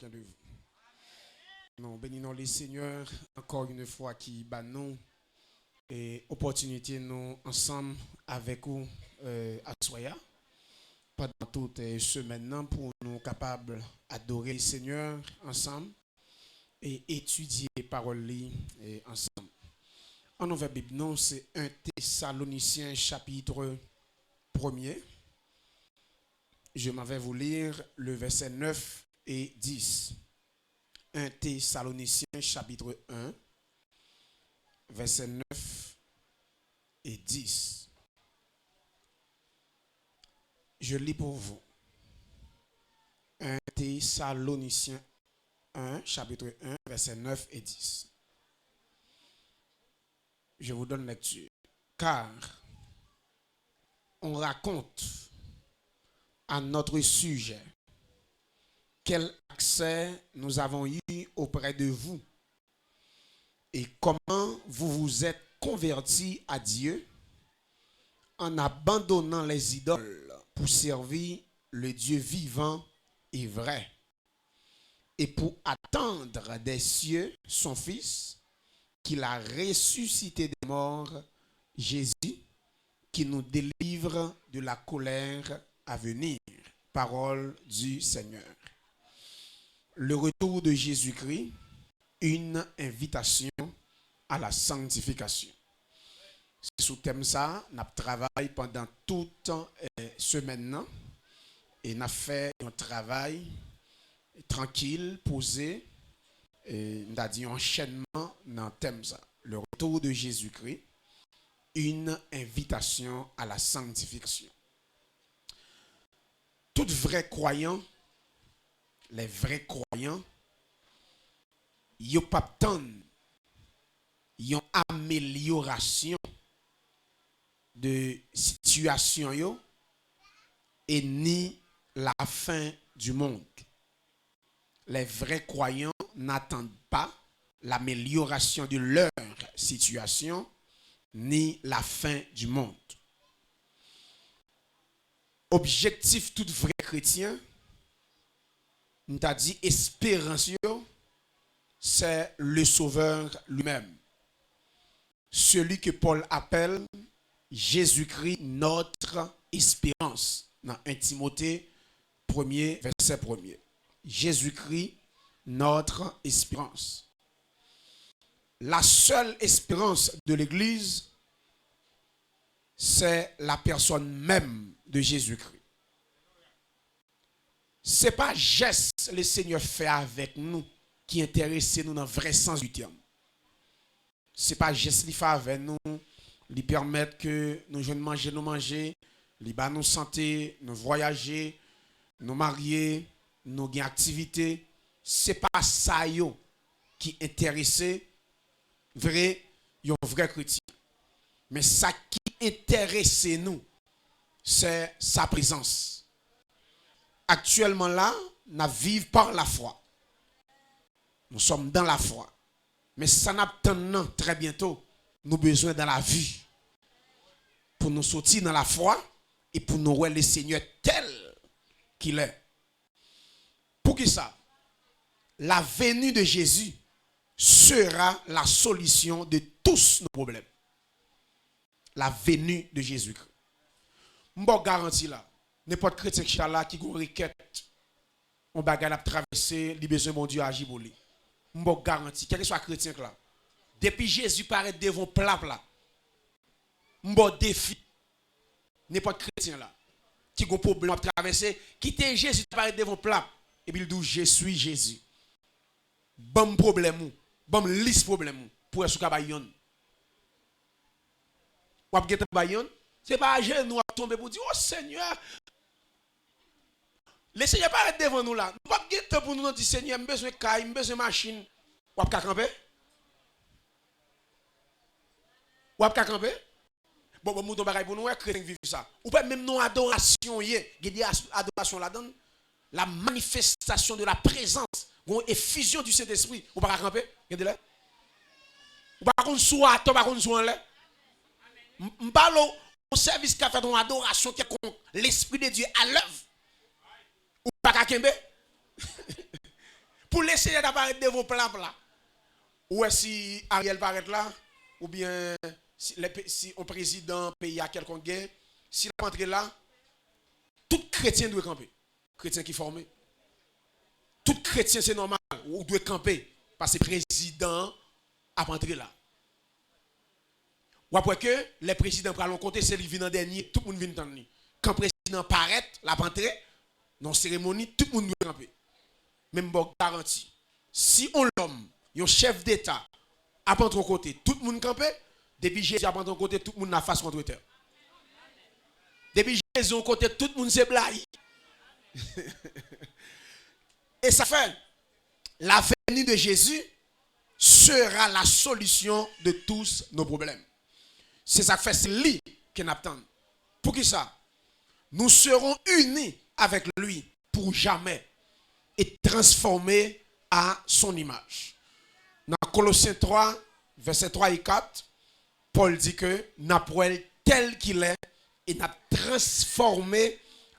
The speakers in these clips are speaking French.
chacun de vous. Nous bénissons les seigneurs encore une fois qui bat nous et opportunité nous ensemble avec vous à Soya pendant toute semaine pour nous capables d'adorer le Seigneur ensemble et étudier les paroles ensemble. En nouvelle Bible, non, c'est 1 Thessaloniciens chapitre 1er. Je m'en vais vous lire le verset 9 et 10. 1 Thessaloniciens chapitre 1, verset 9 et 10. Je lis pour vous. 1 Thessaloniciens 1, chapitre 1, verset 9 et 10. Je vous donne lecture. Car on raconte à notre sujet quel accès nous avons eu auprès de vous et comment vous vous êtes convertis à Dieu en abandonnant les idoles pour servir le Dieu vivant et vrai et pour attendre des cieux son Fils qu'il a ressuscité des morts, Jésus, qui nous délivre de la colère à venir. Parole du Seigneur. Le retour de Jésus-Christ, une invitation à la sanctification. C'est sous thème ça, nous avons travaillé pendant toute semaine et nous avons fait un travail tranquille, posé, et nous avons dit un enchaînement dans le thème ça. Le retour de Jésus-Christ, une invitation à la sanctification. Tout vrai croyant, les vrais croyants, ils n'ont pas une amélioration de situation yo, et ni la fin du monde. Les vrais croyants n'attendent pas l'amélioration de leur situation ni la fin du monde. Objectif tout vrai chrétien, nous t'a dit espérance, c'est le Sauveur lui-même. Celui que Paul appelle Jésus-Christ notre espérance. Dans 1 Timothée 1er, verset 1er. Jésus-Christ notre espérance. La seule espérance de l'Église, c'est la personne même de Jésus-Christ. Ce n'est pas geste le Seigneur fait avec nous qui intéresse nous dans le vrai sens du terme. Ce n'est pas geste qu'il fait avec nous, lui permettre que nous jeunes manger, lui ba nous santé, nous voyager, nous marier, nous gain activité. Ce n'est pas ça yo qui intéresse un vrai chrétien. Mais ça qui intéresse nous, c'est sa présence. Actuellement là, nous vivons par la foi. Nous sommes dans la foi. Mais ça n'attend très bientôt, nous avons besoin dans la vie. Pour nous sortir dans la foi et pour nous voir le Seigneur tel qu'il est. Pour qui ça? La venue de Jésus sera la solution de tous nos problèmes. La venue de Jésus-Christ. Je vous garantis là, n'importe chrétien qui est là, qui a une requête, on va traverser, il a besoin de mon Dieu à agir pour lui. Je vous garantis, quel que soit chrétien là, depuis Jésus paraît devant plat là, je vous défie, n'importe chrétien là, qui a un problème à traverser, quitter Jésus paraît devant plat, et puis il dit, je suis Jésus. Bon problème, bon liste problème, pour être sur Kabayon. Ou ap gete bayon, c'est pas à genoux à tomber pour dire oh Seigneur. Le Seigneur pas devant nous là. Nous pas gete pour nous dire Seigneur, j'ai besoin de caille, j'ai besoin de machine. Ou ap ka camper? Ou ap ka camper? Bon mouton bagay pour nous chrétien vivre ça. Ou pas même non adoration yé, gedi adoration là-dedans, la manifestation de la présence, une effusion du Saint-Esprit. Ou pas ka camper? Gedi là. Ou pas qu'on soit, toi pas qu'on soit là. M'parle au service qui a fait une adoration qui est l'Esprit de Dieu à l'œuvre. Ou pas qu'à kembe? pour l'essayer d'apparaître de vos plans là. Ou si Ariel paraît là, ou bien si un président pays à quelconque gain, si la rentrée là, tout chrétien doit camper. Chrétien qui est formé. Tout chrétien c'est normal, ou doit camper. Parce que le président a rentré là. Ou après que les présidents prennent compte, c'est le vient en dernier, tout le monde vient en. Quand le président paraît, la rentrée, dans la cérémonie, tout le monde doit camper. Même bon garantie. Si on l'homme, un chef d'État, à prendre côté, tout le monde campé, depuis Jésus à prendre côté, tout le monde n'a face contre terre. Depuis Jésus au côté, tout le monde se blague. Et ça fait, la venue de Jésus sera la solution de tous nos problèmes. C'est ça que fait, c'est lui qui nous attend. Pour qui ça? Nous serons unis avec lui pour jamais et transformés à son image. Dans Colossiens 3, versets 3 et 4, Paul dit que Napoël tel qu'il est et n'a transformé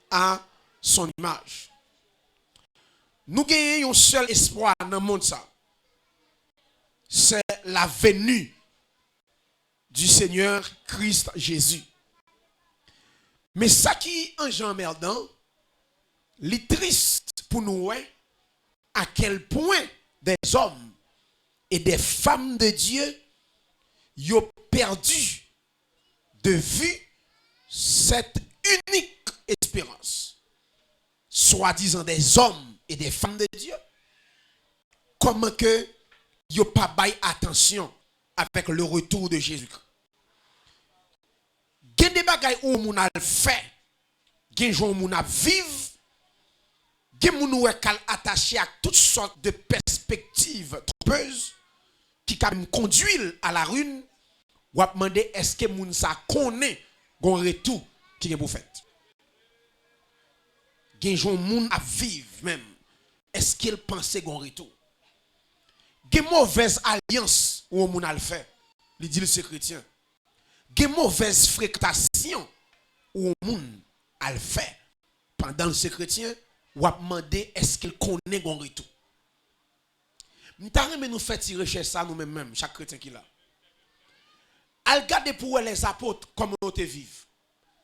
à son image. Nous gagnons un seul espoir dans le monde ça. C'est la venue du Seigneur Christ Jésus. Mais ça qui en Jean Merdant, les triste pour nous, à quel point des hommes et des femmes de Dieu ont perdu de vue cette unique espérance. Soi-disant des hommes et des femmes de Dieu, comment que n'ont pas baillé attention avec le retour de Jésus-Christ. Il y a des bagailles où on a fait, il y a des gens où on a vécu, il y a des gens où on a attaché à toutes sortes de perspectives trompeuses qui nous conduisent à la ruine, ou à demander est-ce que moun sa connaît un retour qui est pour fait. Il y a des gens moun à vivre même. Est-ce qu'il pensait qu'on retour? Il y a une mauvaise alliance où on a le fait. Il dit le chrétien. Il y a une mauvaise fréquentation où on a le fait. Pendant le chrétien, on a demandé est-ce qu'il connaît qu'on retour. Nous avons fait tirer ça nous-mêmes, chaque chrétien qui l'a. Al garder pour les apôtres comment on te vivent.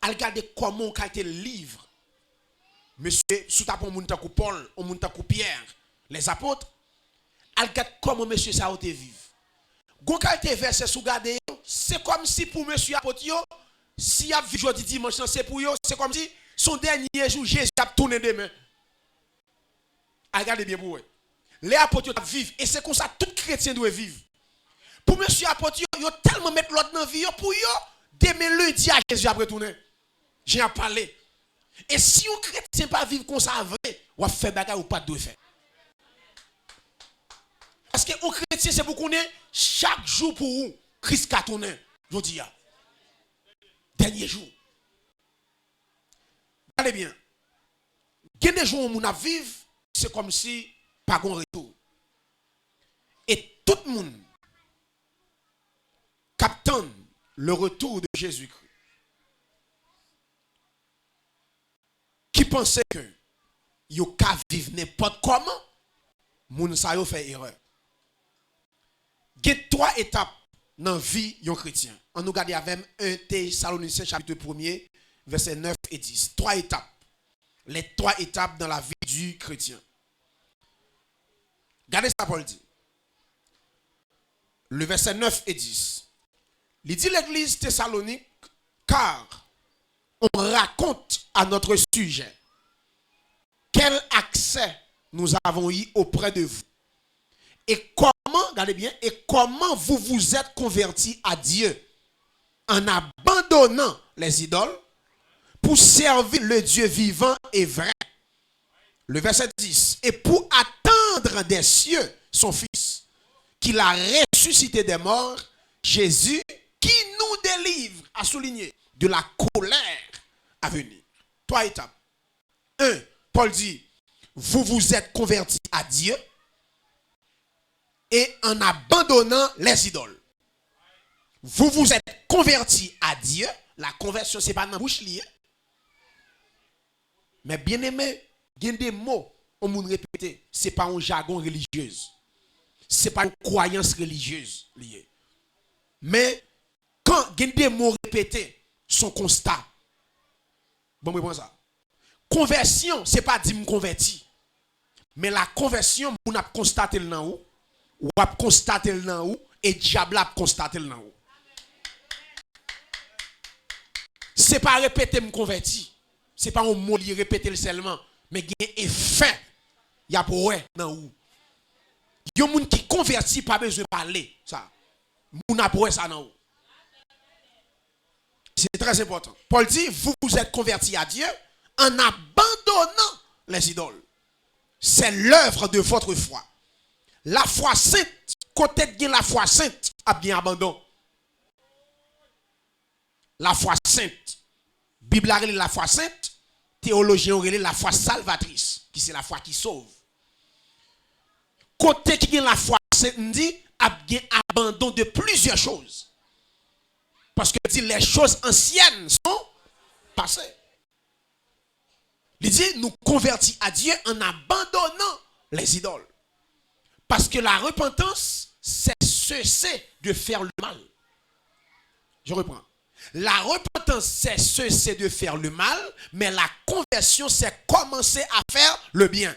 Al garder comment on a été livre. Monsieur, sous ta pour monta ku Paul, on monta ku Pierre, les apôtres. Al garder comment monsieur ça te vivent. Gon qualité verset sous garder, c'est comme si pour monsieur apôtre yo, si a vu jeudi dimanche c'est pour yo, c'est comme si son dernier jour Jésus a tourné demain. Al garder bien pour eux. Les apôtres vivent et c'est comme ça tout chrétien doit vivre. Pour monsieur apôtre yo tellement mettre l'autre dans vie pour yo demain lundi à Jésus après tourner. J'ai à parler. Et si un chrétien pas vivre comme ça vrai, ou a faire bagarre ou pas de faire. Parce que un chrétien c'est pour connaître chaque jour pour vous Christ a tourné. Je dis dernier jour. Allez bien. Il y a des jours où on a vivre, c'est comme si pas de retour. Et tout le monde captant le retour de Jésus-Christ, qui pensait que yo ka vivre n'importe comment, moun sa yo fait erreur. Il y a 3 étapes dans la vie d'un chrétien. On nous regarde avec 1 Thessaloniciens chapitre 1er, versets 9 et 10. 3 étapes. Les 3 étapes dans la vie du chrétien. Regardez ça, Paul dit. Le verset 9 et 10. Il dit l'église Thessalonique, car on raconte à notre sujet quel accès nous avons eu auprès de vous. Et comment, regardez bien, et comment vous vous êtes convertis à Dieu en abandonnant les idoles pour servir le Dieu vivant et vrai. Le verset 10. Et pour attendre des cieux son Fils, qu'il a ressuscité des morts, Jésus, qui nous délivre, à souligner, de la colère à venir. 3 étapes. 1. Paul dit, vous vous êtes convertis à Dieu et en abandonnant les idoles. Vous vous êtes convertis à Dieu. La conversion, ce n'est pas dans la bouche liée. Mais bien aimé, il y a des mots on moun répéter, c'est pas un jargon religieux. C'est pas une croyance religieuse liée. Mais quand il y a des mots répétés, son constat. Bon, me prends ça. Conversion, c'est pas dire me converti. Mais la conversion, on a constaté le nan ou a constaté le nan ou et diable a constaté le nan ou. C'est pas répéter me converti. C'est pas un mot li répéter seulement, mais il y a un effet. Il y a pour ouais nan ou. Il y a un monde qui converti pas besoin de parler ça. Moun a pour ça nan ou. C'est très important. Paul dit vous vous êtes convertis à Dieu en abandonnant les idoles. C'est l'œuvre de votre foi. La foi sainte, côté de la foi sainte, a bien abandon. La foi sainte. Bible a la foi sainte, théologien a la foi salvatrice, qui c'est la foi qui sauve. Côté qui a la foi sainte, dit, a bien abandon de plusieurs choses. Parce que dit, les choses anciennes sont passées. Il dit, nous convertis à Dieu en abandonnant les idoles. Parce que la repentance, c'est cesser de faire le mal. Je reprends. La repentance, c'est cesser de faire le mal, mais la conversion, c'est commencer à faire le bien.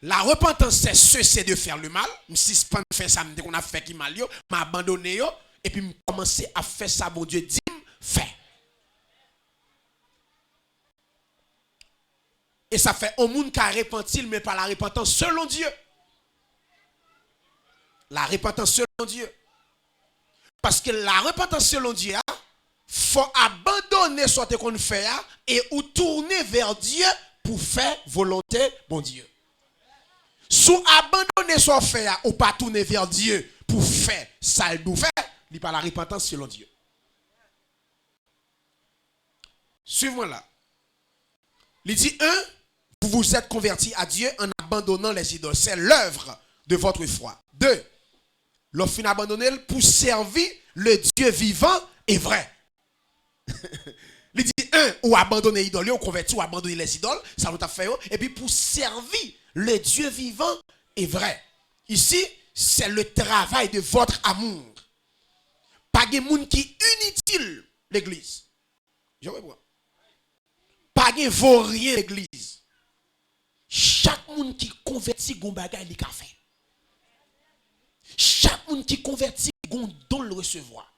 La repentance, c'est cesser de faire le mal. Si je ne fais ça, qu'on a fait qui mal, m'a abandonné, et puis commencer à faire ça, bon Dieu, dit, fait. Et ça fait au monde qui a repenti, mais pas la repentance selon Dieu. La repentance selon Dieu. Parce que la repentance selon Dieu, il faut abandonner ce qu'on fait et ou tourner vers Dieu pour faire volonté, bon Dieu. Si abandonner ce qu'on fait ou pas tourner vers Dieu pour faire ça, il nous fait, il n'y a pas la repentance selon Dieu. Suivez-moi là. Il dit vous vous êtes convertis à Dieu en abandonnant les idoles. C'est l'œuvre de votre foi. 2. L'offre abandonné pour servir le Dieu vivant et vrai. Il dit ou abandonner les idoles, ou convertir ou abandonner les idoles, ça nous a fait. Et puis pour servir le Dieu vivant et vrai. Ici, c'est le travail de votre amour. Pas de monde qui inutile l'église. Je reprends. Pas de vaut rien l'église. Chaque monde qui convertit gon bagay li ka fait. Chaque monde qui convertit gon don le recevoir.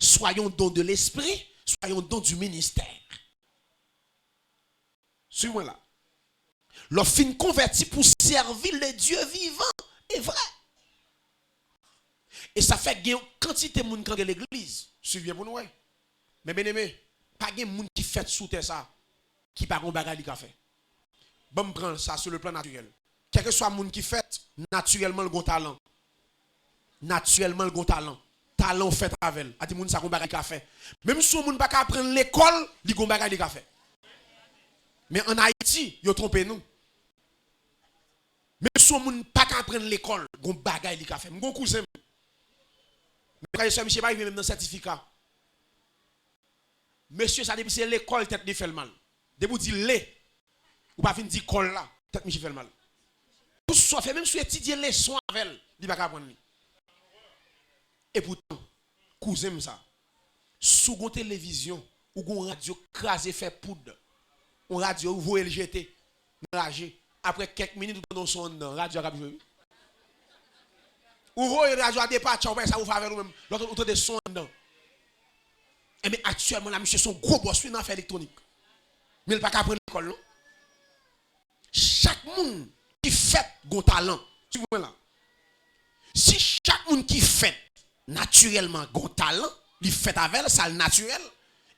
Soyons don de l'esprit, soyons don du ministère. Suivez-moi là. L'offre converti pour servir le Dieu vivant et vrai. Et ça fait qu'il y a une quantité de monde dans l'église. Suivez pour nous. Mais bien aimé, pas de monde qui fait sous terre ça, qui pas gon bagay li ka fait. Bon, prendre ça sur le plan naturel. Quel que soit le monde qui fait, naturellement le bon talent. Naturellement le bon talent. Talent fait avec. A dit moun ça gon bagay ka fait. Même si moun pas ka prendre l'école, li gon bagay li ka fait. Mais en Haïti, yo trompé nous. Même si moun pas ka prendre l'école, gon bagay li ka fait. M'gon cousin. Mais frère et monsieur pas même dans certificat. Monsieur ça depuis c'est l'école tête li fait le mal. Debout dit lé. Ou pas fin dire col là, tête Michel fait mal. Tout soit fait même si étudier les leçons avec elle, il va pas prendre. Et pourtant, cousin ça. Sous gon télévision ou gon radio crasé fait poudre. On radio ou voyez le jeter, enragé. Après quelques minutes on donne son dedans, radio a jouer. Ou voyez radio a départ, ça vous fait avec nous même. L'autre de son dedans. Et mais actuellement là monsieur son gros boss dans faire électronique. Mais il pas qu'à prendre l'école non. Chaque monde qui fait gon talent, suivez-moi là. Si chaque monde qui fait naturellement gon talent, il fait avec ça le naturel,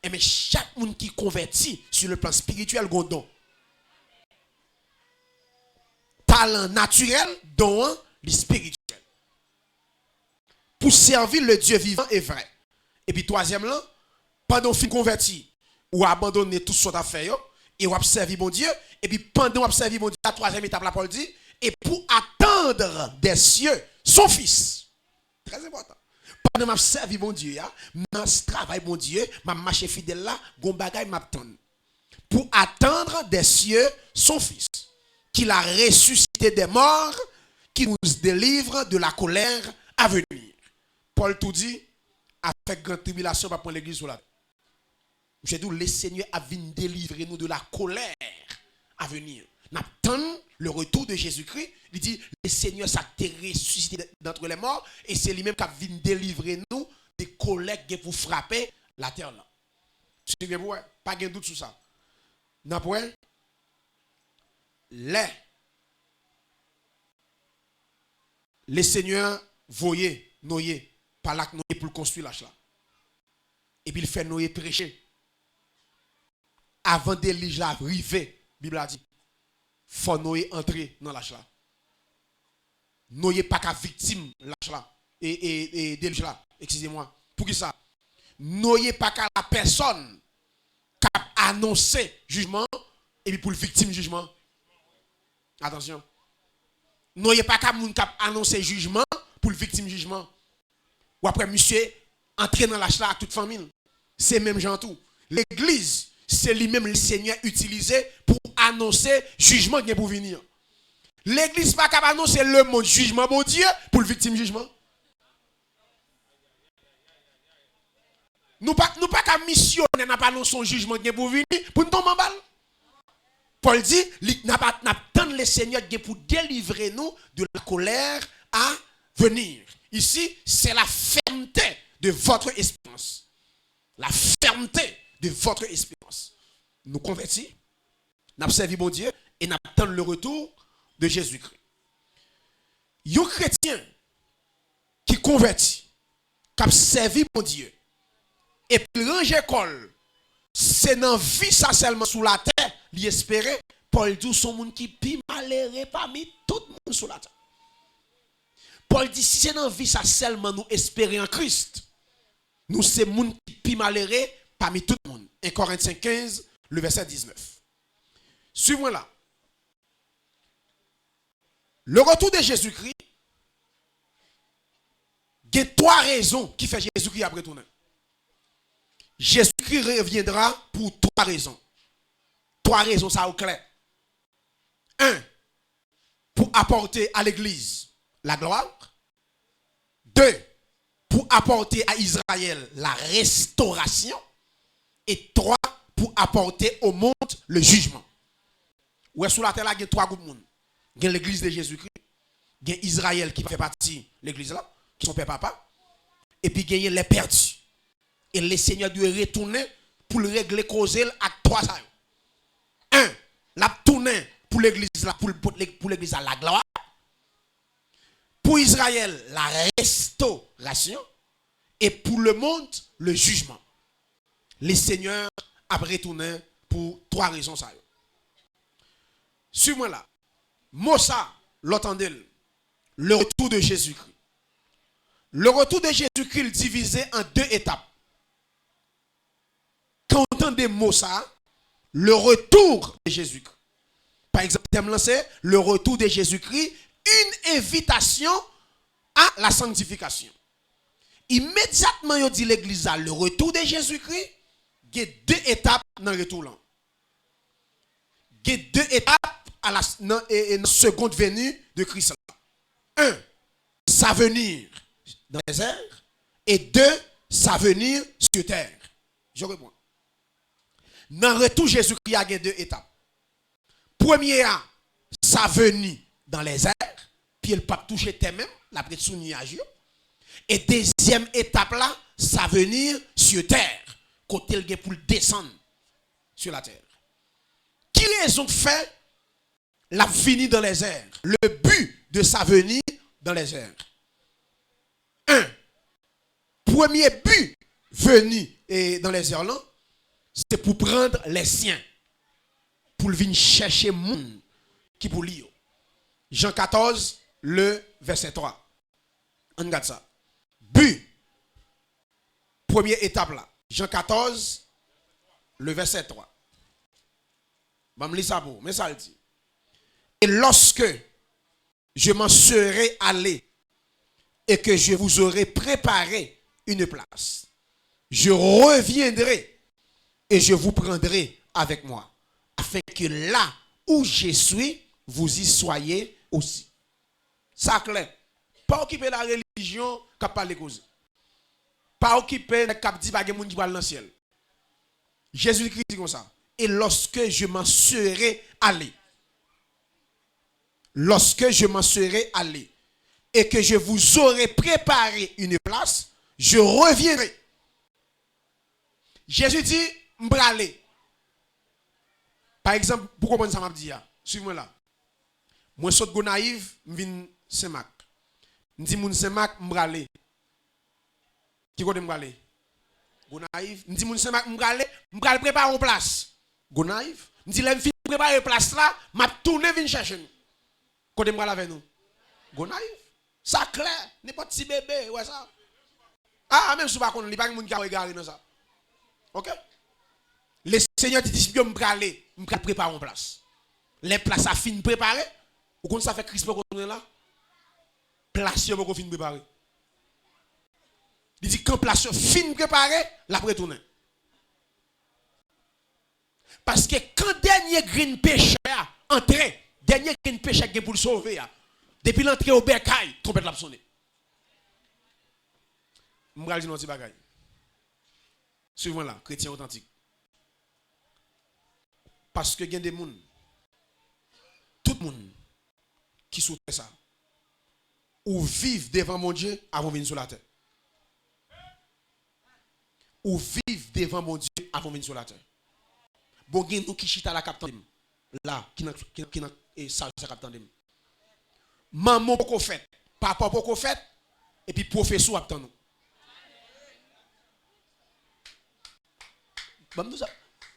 et mais chaque monde qui convertit sur le plan spirituel gon don. Talent naturel, don le spirituel. Pour servir le Dieu vivant et vrai. Et puis troisième là, pendant fin converti ou abandonner tout ce qu'on a fait et ou observer bon Dieu. Et puis pendant observer mon Dieu, la troisième étape, la Paul dit, et pour attendre des cieux son fils. Très important. Pendant m'observer mon Dieu, m'a travail mon Dieu, m'a marché fidèle là, gon bagay m'attend. pour attendre des cieux son Fils, qu'il a ressuscité des morts, qui nous délivre de la colère à venir. Paul tout dit, avec grande tribulation, va prendre l'église sur la terre. J'ai dit, le Seigneur a venu délivrer nous de la colère à venir. Nous attendons le retour de Jésus-Christ. Il dit, le Seigneur s'est ressuscité d'entre les morts et c'est lui-même qui a venu délivrer nous des colères qui pour frapper la terre là. C'est bien pour pas de doute sur ça. Non pour le Seigneur voyait Noé par là Noé pour construire l'âge là. Et puis il fait Noé prêcher. Avant d'Élie arriver, la Bible a dit, faut Noé entrer dans l'âge là. Noé pas qu'à victime l'âge là et d'Élie là. Excusez-moi. Pour qui ça? Noé pas qu'à la personne qui a annoncé jugement et puis pour le victime jugement. Attention. Noé pas qu'à moun qui a annoncé jugement pour le victime jugement. Ou après monsieur entrer dans l'âge là à toute famille. C'est même gens tout. L'église, c'est lui-même le Seigneur utilisé pour annoncer jugement qui est pour venir. L'église pas capable d'annoncer le mot jugement bon Dieu pour le victime jugement. Nous pas qu'à missionner n'a pas annoncé son jugement qui est pour venir pour nous tomber en balle. Paul dit n'a pas attendre le Seigneur qui est pour délivrer nous de la colère à venir. Ici, c'est la fermeté de votre espérance. La fermeté de votre espérance. Nous convertis, nous servi bon Dieu et nous attendons le retour de Jésus-Christ. Un chrétien qui convertit, qui a servi bon Dieu et puis range école, c'est dans la vie ça seulement sous la terre, l'espérer. Paul dit son monde qui pi malheureux parmi tout le monde sur la terre. Paul dit si c'est dans la vie ça seulement nous espérer en Christ. Nous c'est monde qui pi malheureux parmi tout le monde. 1 Corinthiens 15, le verset 19. Suivons là. Le retour de Jésus-Christ, il y a 3 raisons qui fait Jésus-Christ après tourner. Jésus-Christ reviendra pour 3 raisons. 3 raisons, ça au clair. 1. Pour apporter à l'église la gloire. 2. Pour apporter à Israël la restauration. Et 3. Pour apporter au monde le jugement. Ouais, sur la terre, il y a 3 groupes de monde. Il y a l'église de Jésus-Christ. Il y a Israël qui fait partie de l'église là, qui sont père papa. Et puis il y a les perdus. Et le Seigneur doit retourner pour le régler causer à 3 ans. 1. La tourner pour l'église là, pour l'église à la gloire. Pour Israël, la restauration. Et pour le monde, le jugement. Le Seigneur a retourné pour 3 raisons. Suis-moi là. Mossa, l'entendez, le retour de Jésus-Christ. Le retour de Jésus-Christ est divisé en 2 étapes. Quand on entend des mots ça, le retour de Jésus-Christ. Par exemple, c'est le retour de Jésus-Christ, une invitation à la sanctification. Immédiatement, on dit l'église a le retour de Jésus-Christ, il y a 2 étapes dans le retour là. Il y a 2 étapes à la seconde venue de Christ. 1, sa venue dans les airs, et 2, sa venue sur terre. Je réponds. Dans le retour Jésus-Christ, il y a 2 étapes. Première, sa venue dans les airs, puis il ne peut pas toucher terre même, la prête sous nuage. Et deuxième étape là, sa venue sur terre, côté le pour descendre sur la terre. Qui raison fait la venue dans les airs? Le but de sa venue dans les airs. 1. Premier but venu dans les airs là, c'est pour prendre les siens. Pour venir chercher monde qui pour lire. Jean 14, le verset 3. On regarde ça. But. Première étape là. Jean 14, le verset 3. Je vais lire ça pour. Mais ça le dit. Et lorsque je m'en serai allé et que je vous aurai préparé une place, je reviendrai et je vous prendrai avec moi, afin que là où je suis, vous y soyez aussi. Ça clair. Pas occuper la religion qui parle cause. Pas occuper les cap dit pas de monde qui parle dans le ciel. Jésus-Christ dit comme ça. Et lorsque je m'en serai allé, lorsque je m'en serai allé et que je vous aurai préparé une place, je reviendrai. Jésus dit, m'bralé. Par exemple, pour comprendre ça m'a dit, suivez-moi là. Moi saute go naïf, m'vin Saint-Marc. M'di moun Saint-Marc m'bralé. Qui côté m'bralé? Go naïf, m'di moun Saint-Marc m'bralé préparer une place. Go naïf, m'di là m'fin préparer place là, m'a tourner vinn chercher nous. Côté m'bralé avec nous. Go naïf. Ça clair, n'importe si bébé, ouais ça. Ah, même si pas connait, il pas moun qui a regardé dans ça. OK? Le Seigneur dit je m'bralé, préparer une place. Les places à fin préparées, ou quand ça fait Christ pour qu'on là, place pour qu'on fin préparer. Il dit quand place fin préparée, la retourner. Parce que quand dernier green péché entré, dernier green péché qui pour le sauver, depuis l'entrée au bercail, trompette l'a sonné. M'bral dit non petit bagay. Suivons là, chrétien authentique. Parce que il y a des gens, tout le monde qui souhaite ça, ou vivent devant mon Dieu avant de venir sur la terre. Ou vivent devant mon Dieu avant de venir sur la terre. Bon, il y a nous qui chita la capitaine. Là, qui n'a ça capitaine. Maman poko fait, papa poko fait, et puis professeur attend nous.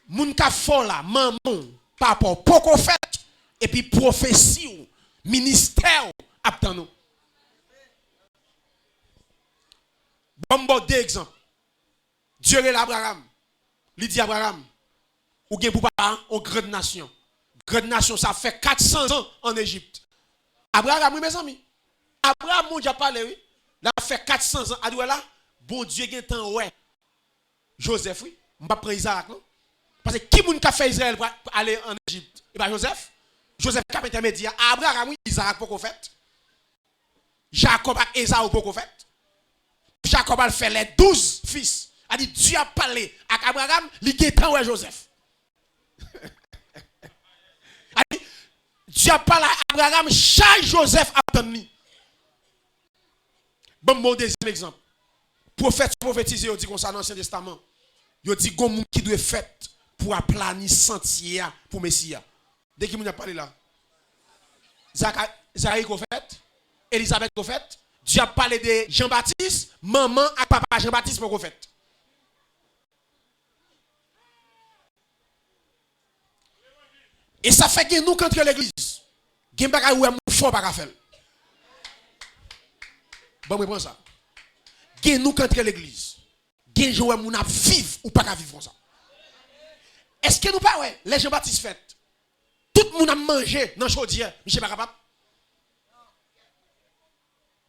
Moun ka fort là, maman, papa poko fait, et puis prophétie, ministère attend nous. Bon, deux exemples. Dieu est l'Abraham. Il dit Abraham, ou bien pour pas en grande nation. Grande nation, ça fait 400 ans en Égypte. Abraham, oui, mes amis. Abraham, mon Dieu, parlé, oui. Il a fait 400 ans. A là, bon Dieu, il y a un temps, ouais. Joseph, oui. Je ne vais pas prendre Isaac, non? Parce que qui a fait Israël pour aller en Égypte? Et bien Joseph. Joseph qui a intermédiaire. Abraham, oui, Isaac, pour qu'on fait. Jacob et Esaü, pour qu'on fait. Jacob a fait les 12 fils. A dit, Dieu a parlé à Abraham, il y a un temps, ouais, Joseph. Dieu a parlé à Abraham, chaque Joseph a tenu. Bon, mon deuxième exemple. Prophète prophétisé, il dit comme ça dans l'Ancien Testament. Il dit que qui doit faire pour aplanir sentier pour Messia. Dès qu'il a parlé là. Zacharie qu'on fait, Elisabeth qu'on fait, Dieu a parlé de Jean-Baptiste, maman et papa Jean-Baptiste qu'on fait. Et ça fait que nous, contre l'église, il y a des gens qui fort pas faire. Bon, je prends ça. Il y a nous contre l'église. Il y a des gens qui vivent ou pas vivre comme ça. Est-ce que nous pas, ouais, les Jean-Baptiste fêtent? Tout le monde a mangé dans le chaudière. Monsieur pas capable.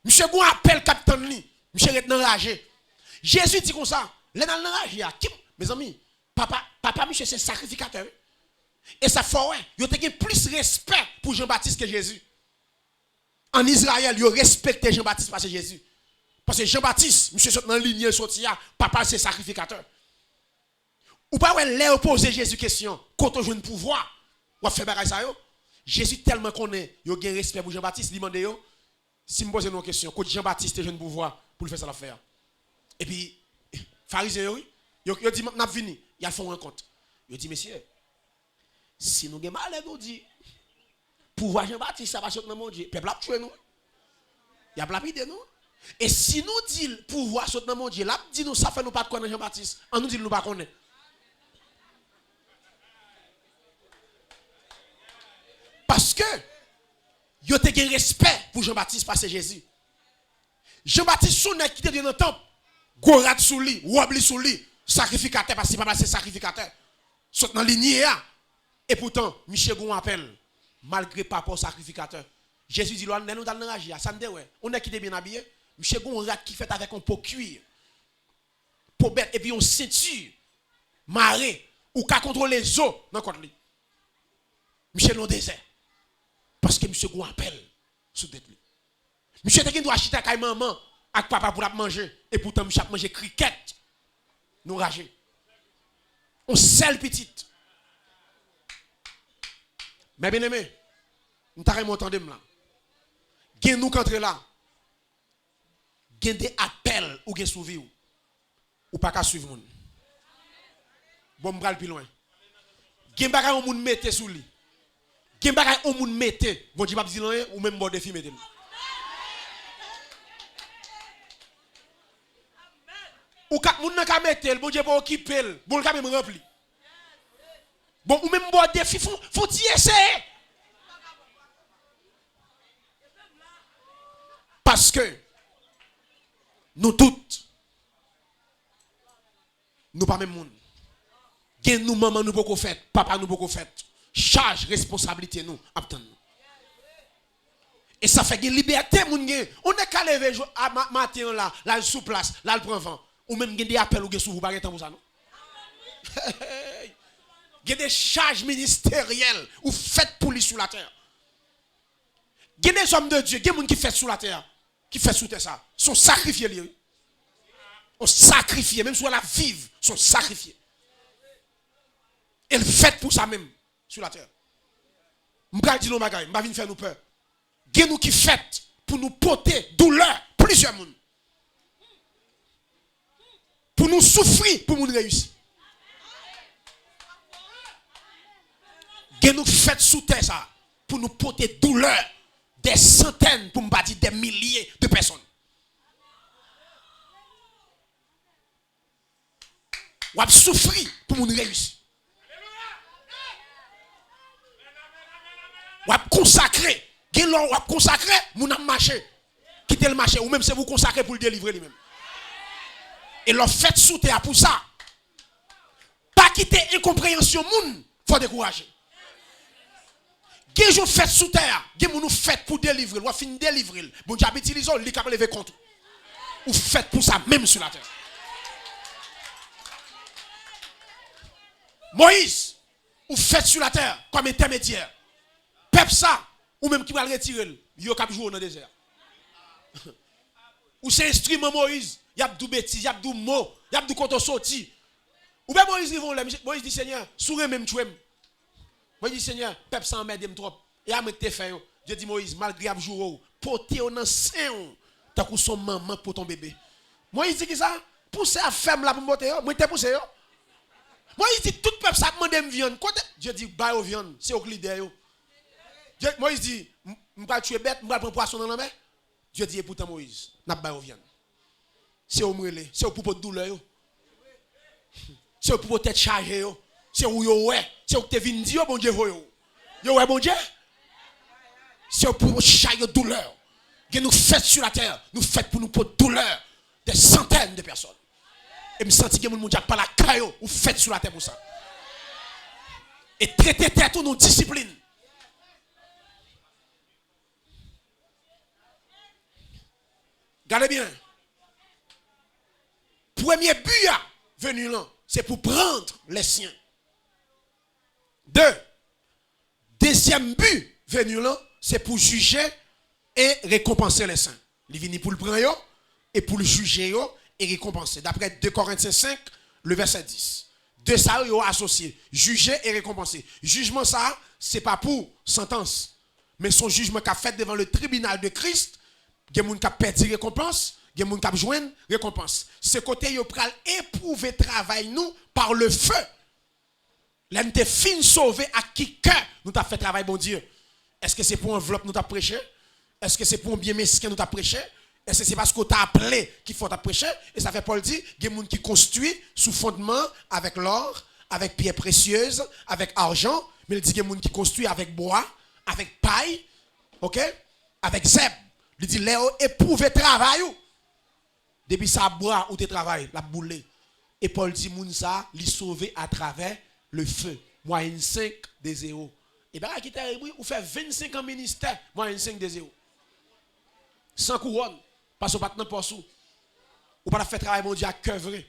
Monsieur Gon appelle capitaine li. Monsieur est enragé. Jésus dit comme ça. Les dans l'enragé. Mes amis, papa, monsieur, c'est sacrificateur. Et ça fait, ouais, il y a plus respect pour Jean-Baptiste que Jésus. En Israël, il respecte Jean-Baptiste parce que Jésus. Parce que Jean-Baptiste, monsieur, saute dans la lignée sorti, papa, c'est sacrificateur. Ou pas, ouais, les opposer Jésus question, quand on joue un pouvoir, ou fait bagaille ça, yo. Jésus tellement connaît, il y a un respect pour Jean-Baptiste, il demande, yo, si me pose une question, quand Jean-Baptiste est jeune pouvoir, pour le faire ça l'affaire. Et puis, pharisien, oui, il dit, n'a vini, il a fait une rencontre. Il dit, messieurs, si nous avons mal, nous dit, pouvoir Jean-Baptiste, ça va sortir dans mon Dieu. Peuple a tué nous. Il a lapidé nous. Et si nous disons pouvoir sortir dans mon Dieu, là, dit nous, ça fait nous pas connaître Jean-Baptiste. On nous dit nous pas connaître. Parce que, il y a un respect pour Jean-Baptiste parce que Jésus. Jean-Baptiste, son qui était dans le temple, gorat sous lui, wabli sous lui, sacrificateur, parce que papa c'est sacrificateur. Saute dans la lignée. Et pourtant, Michel Gon appelle, malgré papa sacrificateur. Jésus dit, nous dans l'enragé, ça me dit, ouais, on est qui est bien habillé. Michel Gon qui fait avec un pot cuir, pot bête, et puis on ceinture, marée, ou qu'à contrôler les eaux dans le côté. Monsieur dans le désert. Parce que monsieur a un appel sous tête lui. Monsieur doit acheter à maman avec papa pour la manger. Et pourtant, monsieur a mangé cricket. Nous rager. On seul petite. Mais bien aimé, nous t'arrêtons entendre là. Gen nous contre là. Gen des appels ou gen souvi ou pas qu'à suivre moun. Bon m'bral plus loin. Gen bagay on moun mette sous lui. Gen bagay on moun mette, bon Dieu pas dire rien ou même bon défi mette. Ou kak moun nan ka mette, bon Dieu pas occuper, bon le ka même rempli. Bon ou même bon défi faut y essayer. Parce que nous toutes, nous pas même monde. Gen nous maman nous beaucoup fait, papa nous beaucoup fait. Charge responsabilité nous attendre. Et ça fait une liberté moun gen. On est qu'à lever matin là sous place, là le prend vent. Ou même gen des appels ou gen sous vous pas temps pour ça non. Gen des charges ministérielles ou faites pour lui sur la terre. Gen des hommes de Dieu, gen moun qui fait sur la terre. Qui fait sous terre ça, sont sacrifiés lui. On sacrifié, même si on la vive, sont sacrifiés. Et le fait pour ça même sur la terre. M'bral dit non bagay, m'ba vinn faire nous peur. Gen nous qui fait pour nous porter douleur plusieurs moun. Pour nous souffrir pour nous réussir. Gen nous fait sous terre ça pour nous porter douleur. Des centaines, pour ne pas dire des milliers de personnes. Ou a souffrir pour nous réussir. Ou a consacrer. Ou a consacrer, moun a marché. Quitter le marché. Ou même c'est vous consacrer pour le délivrer lui-même. Et leur fait sous terre pour ça. Pas quitter incompréhension moun, faut décourager. Qu'est-ce que fait sous terre? Qu'est-ce que nous fait pour délivrer? Ou fin délivrer. Bon Dieu utilise les cap lever contre. Ou fait pour ça même sur la terre. Moïse, ou fait sur la terre comme intermédiaire. Peuple ça, ou même qui va le retirer, yo cap jouer dans le désert. Ou c'est instrument Moïse, y a du bêtise, y a du mot, y a du quand on sorti. Ou bien Moïse Moïse dit Seigneur, sourire même tuem. Moi je dis Seigneur, peuple sans m'aider trop. Et à me te faire. Je dis Moïse, malgré à jour, porter au nan sein, t'as coup son maman pour ton bébé. Moïse dit que ça, pousser à femme là pour monter, moi te pousser. Moïse dit tout peuple ça demande me viande. Je dis bah au viande, c'est au leader yo. Moïse dit, m'pa tuer bête, m'pa prendre poisson dans la main. Je dis pourtant Moïse, n'a pas au viande. C'est au brûler, c'est au pour douleur yo. C'est au pour tête chargée yo. C'est où yo ouais, c'est où te vinn di yo bon Dieu yo. Yo ouais bon Dieu. C'est pour chaque douleur. Que nous faites sur la terre, nous faites pour nous pour douleur des centaines de personnes. Et me senti que mon Dieu pas la caillou ou faites sur la terre pour ça. Et traiter tête nous discipline. Regardez bien. Premier but venu là, c'est pour prendre les siens. Deuxième but venu là, c'est pour juger et récompenser les saints. Il vient pour le prendre et pour le juger et récompenser. D'après 2 Corinthiens 5, le verset 10. De ça, ils ont associé. Juger et récompenser. Jugement ça, c'est pas pour sentence. Mais son jugement qu'a fait devant le tribunal de Christ, il y a des gens qui ont perdu récompense, il y a des gens qui ont joint récompense. Ce côté, ils ont éprouvé le travail nous par le feu. L'un te fin sauvé à qui que nous t'a fait travail, bon Dieu. Est-ce que c'est pour enveloppe nous t'a prêché? Est-ce que c'est pour un bien mesquin nous t'a prêché? Est-ce que c'est parce qu'on t'a appelé qu'il faut t'a prêché? Et ça fait Paul dit, il y a des gens qui construisent sous fondement avec l'or, avec pierres précieuses, avec argent. Mais il dit qu'il y a des gens qui construisent avec bois, avec paille, ok? Avec zèbre. Il dit, Léo, éprouvé travail. Depuis ça, bois ou te travail, la boule. Et Paul dit, moun ça, li sauvé à travers le feu. Moyenne 5 de 0. Et bien, qui t'a repris, ou fait 25 ans ministère, moyenne 5 de 0. Sans couronne, parce que vous n'avez pas de sous. Ou pas faire travail, mon Dieu, à cœur vrai.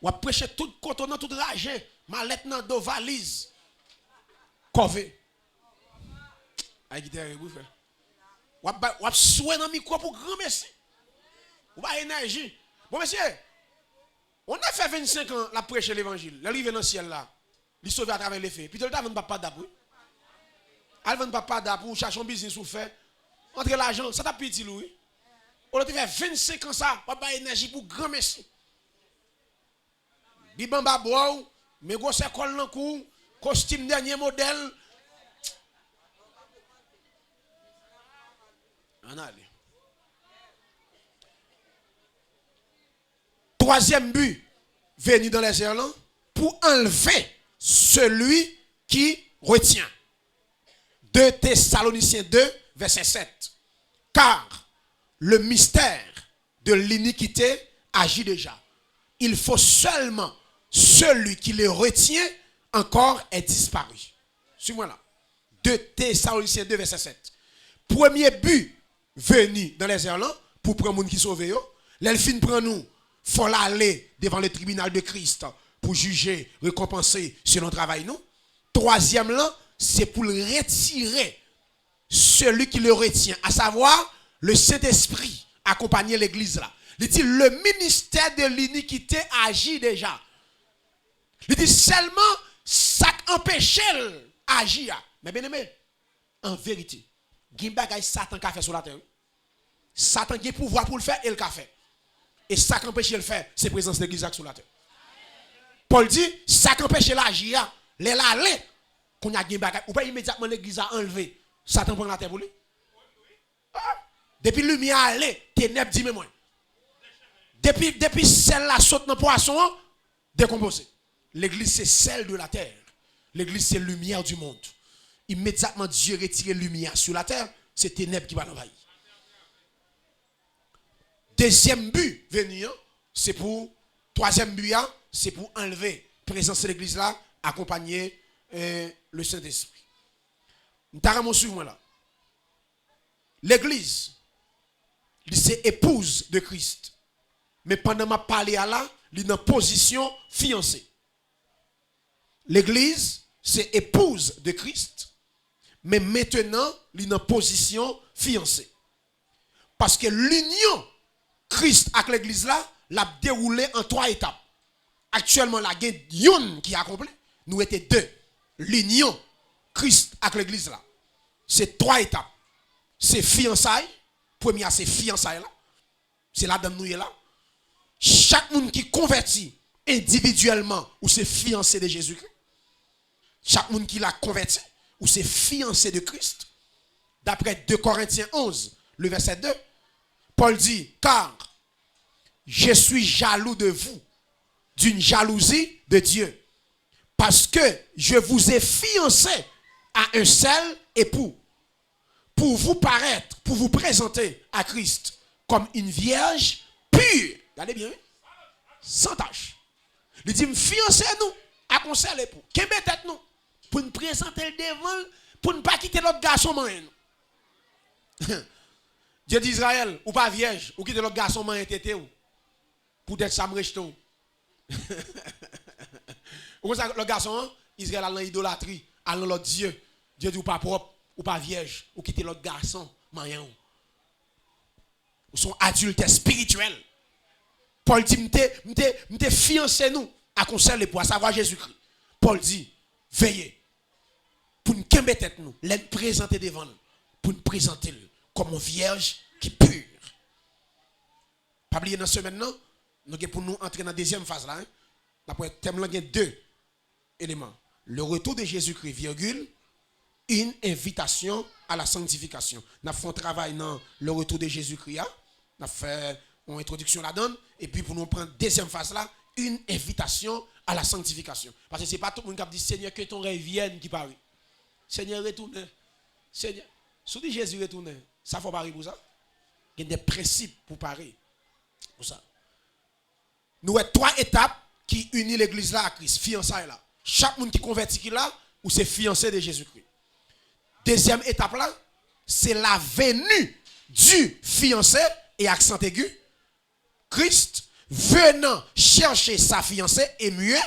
Ou à prêcher tout contenant, tout ragé, mallette dans dos, valise. Cové. Aïe, qui t'est frère. Ou a souhait dans le micro pour grand merci. Ou pas énergie. Bon, monsieur, on a fait 25 ans la prêcher l'évangile. L'arrivée dans le ciel là. Il sauve à travers les faits. Puis, tu as vendu papa d'après. Elle vend papa d'après, chercher un business ou faire. Entre l'argent, ça t'a petit, Louis. On a fait 25 ans ça. On a pas énergie pour grand merci. Bibamba bois, mais gros c'est col dans cou, costume dernier modèle. On allez. Troisième but, venu dans les airs là, pour enlever celui qui retient. 2 Thessaloniciens 2, verset 7. Car le mystère de l'iniquité agit déjà. Il faut seulement celui qui le retient encore est disparu. Suis-moi là. 2 Thessaloniciens 2, verset 7. Premier but venu dans les airs là, pour prendre les gens qui sauve. L'elfine prend nous, il faut aller devant le tribunal de Christ pour juger, récompenser sur notre travail. Nous. Troisième là, c'est pour le retirer celui qui le retient, à savoir le Saint-Esprit accompagner l'église là. Il dit le ministère de l'iniquité agit déjà. Il dit seulement ça empêche d'agir. Mais bien aimé, en vérité, il y a des Satan qui a fait sur la terre. Satan qui a pouvoir pour le faire et le fait. Et ça qui empêche de le faire, c'est la présence de l'église sur la terre. Paul dit, ça qui empêche d'agir, les lalés, qu'on a gagné, ou pas immédiatement l'église a enlevé, Satan prend la terre pour lui. Depuis lumière allé, ténèbres dit mais moi. Depuis celle-là saute dans le poisson, décomposé. L'église c'est celle de la terre. L'église c'est lumière du monde. Immédiatement Dieu retire lumière sur la terre, c'est ténèbres qui va l'envahir. Deuxième but venir, c'est pour troisième but, c'est pour enlever présence de l'église là, accompagner le Saint-Esprit. Nous t'arrêtons sur moi là. L'église, c'est épouse de Christ. Mais pendant ma parler à là, il est en position fiancée. L'église, c'est épouse de Christ. Mais maintenant, il est en position fiancée. Parce que l'union Christ avec l'église là, l'a déroulé en 3 étapes. Actuellement, la guerre une qui est accomplie, nous étions 2. L'union Christ avec l'église là. C'est 3 étapes. C'est fiançailles. Première, c'est fiançailles là. C'est là dans nous là. Chaque monde qui convertit individuellement ou c'est fiancé de Jésus-Christ. Chaque monde qui l'a converti ou c'est fiancé de Christ. D'après 2 Corinthiens 11, le verset 2, Paul dit, car je suis jaloux de vous, d'une jalousie de Dieu, parce que je vous ai fiancé à un seul époux, pour vous paraître, pour vous présenter à Christ comme une vierge pure. Regardez bien, sans tache. Il dit, fiancez-nous à un seul époux. Qu'est-ce que nous pour nous présenter le devant, pour ne pas quitter l'autre garçon moyen. Dieu d'Israël, ou pas vierge, ou quitter l'autre garçon moyen tété ou. Pour être ça me rejette. Ou ça le garçon, Israël a l'idolâtrie, a l'autre Dieu. Dieu dit ou pas propre, ou pas vierge, ou quitter l'autre garçon moyen. Ou sont adultes spirituels. Paul dit, m'te fiancé nous à conseil pour savoir Jésus-Christ. Paul dit, veillez pour nous kembe tête nous, les présenter devant nous, pour nous présenter comme une vierge qui est pure. Pas oublier dans ce maintenant, nous avons pour nous entrer dans la deuxième phase là. Après thème là, il y a 2 éléments. Le retour de Jésus-Christ, virgule, une invitation à la sanctification. Nous avons fait un travail dans le retour de Jésus-Christ. Nous avons fait une introduction là-dedans. Et puis pour nous prendre deuxième phase là, une invitation à la sanctification. Parce que ce n'est pas tout le monde qui dit Seigneur, que ton rêve vienne qui parle. Seigneur, retourne. Seigneur, si dit Jésus retourne, ça faut parler pour ça. Il y a des principes pour parler. Pour ça. Nous avons 3 étapes qui unissent l'église là à Christ, fiançailles là. Chaque monde qui convertit qui là, ou c'est fiancé de Jésus-Christ. Deuxième étape là, c'est la venue du fiancé et accent aigu. Christ venant chercher sa fiancée et mieux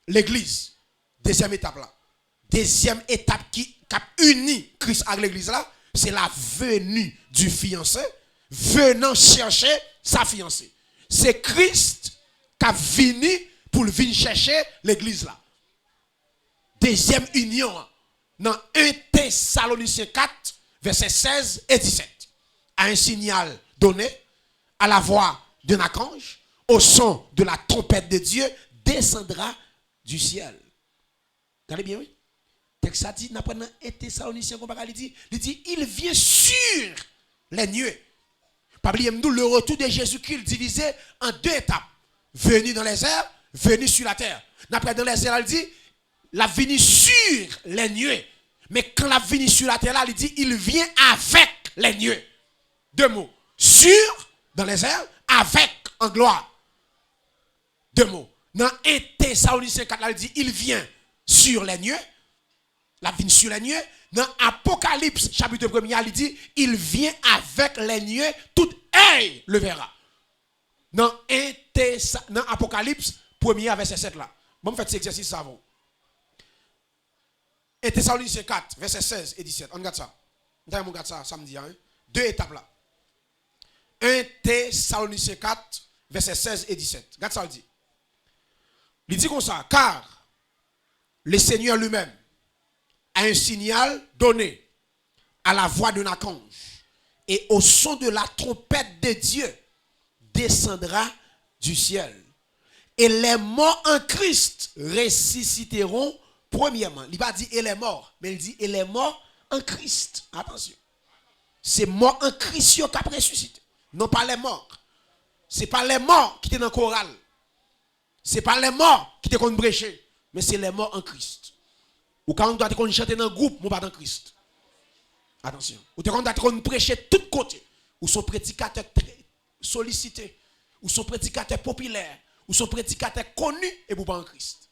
l'église. Deuxième étape là. Deuxième étape qui a uni Christ avec l'église là, c'est la venue du fiancé venant chercher sa fiancée. C'est Christ qui a venu pour venir chercher l'église là. Deuxième union dans 1 Thessaloniciens 4 versets 16 et 17. À un signal donné, à la voix d'un archange, au son de la trompette de Dieu, descendra du ciel. Regardez bien, oui. Texte ça dit, n'a pas un Thessaloniciens, il dit, il vient sur les nuées. Pas oublier le retour de Jésus-Christ divisé en deux étapes. Venu dans les airs, venu sur la terre. Après dans les airs, il dit, la venue sur les nuées. Mais quand la venue sur la terre, là, il dit, il vient avec les nuées. Deux mots. Sur, dans les airs, avec, en gloire. Deux mots. Dans 1 Thessaloniciens 4, là, il dit, il vient sur les nuées. La venue sur les nuées. Dans Apocalypse, chapitre 1er, il dit, il vient avec les nuées, tout œil le verra. Dans Apocalypse, 1er verset 7 là. Bon, faites cet exercice ça vous. 1 Thessaloniciens 4, verset 16 et 17. On regarde ça. On regarde ça samedi. Hein? Deux étapes là. 1 Thessaloniciens 4, verset 16 et 17. Regarde ça, il dit. Il dit comme ça, car le Seigneur lui-même a un signal donné à la voix d'un archange et au son de la trompette de Dieu descendra du ciel. Et les morts en Christ ressusciteront premièrement. Il va dire et les morts, mais il dit et les morts en Christ. Attention. C'est morts en Christ qui ont ressuscité. Non pas les morts. Ce n'est pas les morts qui étaient dans le choral. Ce n'est pas les morts qui étaient contre brécher. Mais c'est les morts en Christ. Ou quand on doit chanter dans un groupe, on pas dans Christ. Attention. Ou quand on doit prêcher de tous côtés. Ou sont prédicateurs sollicités. Ou sont prédicateurs populaires. Ou sont prédicateurs connus et vous pas en Christ.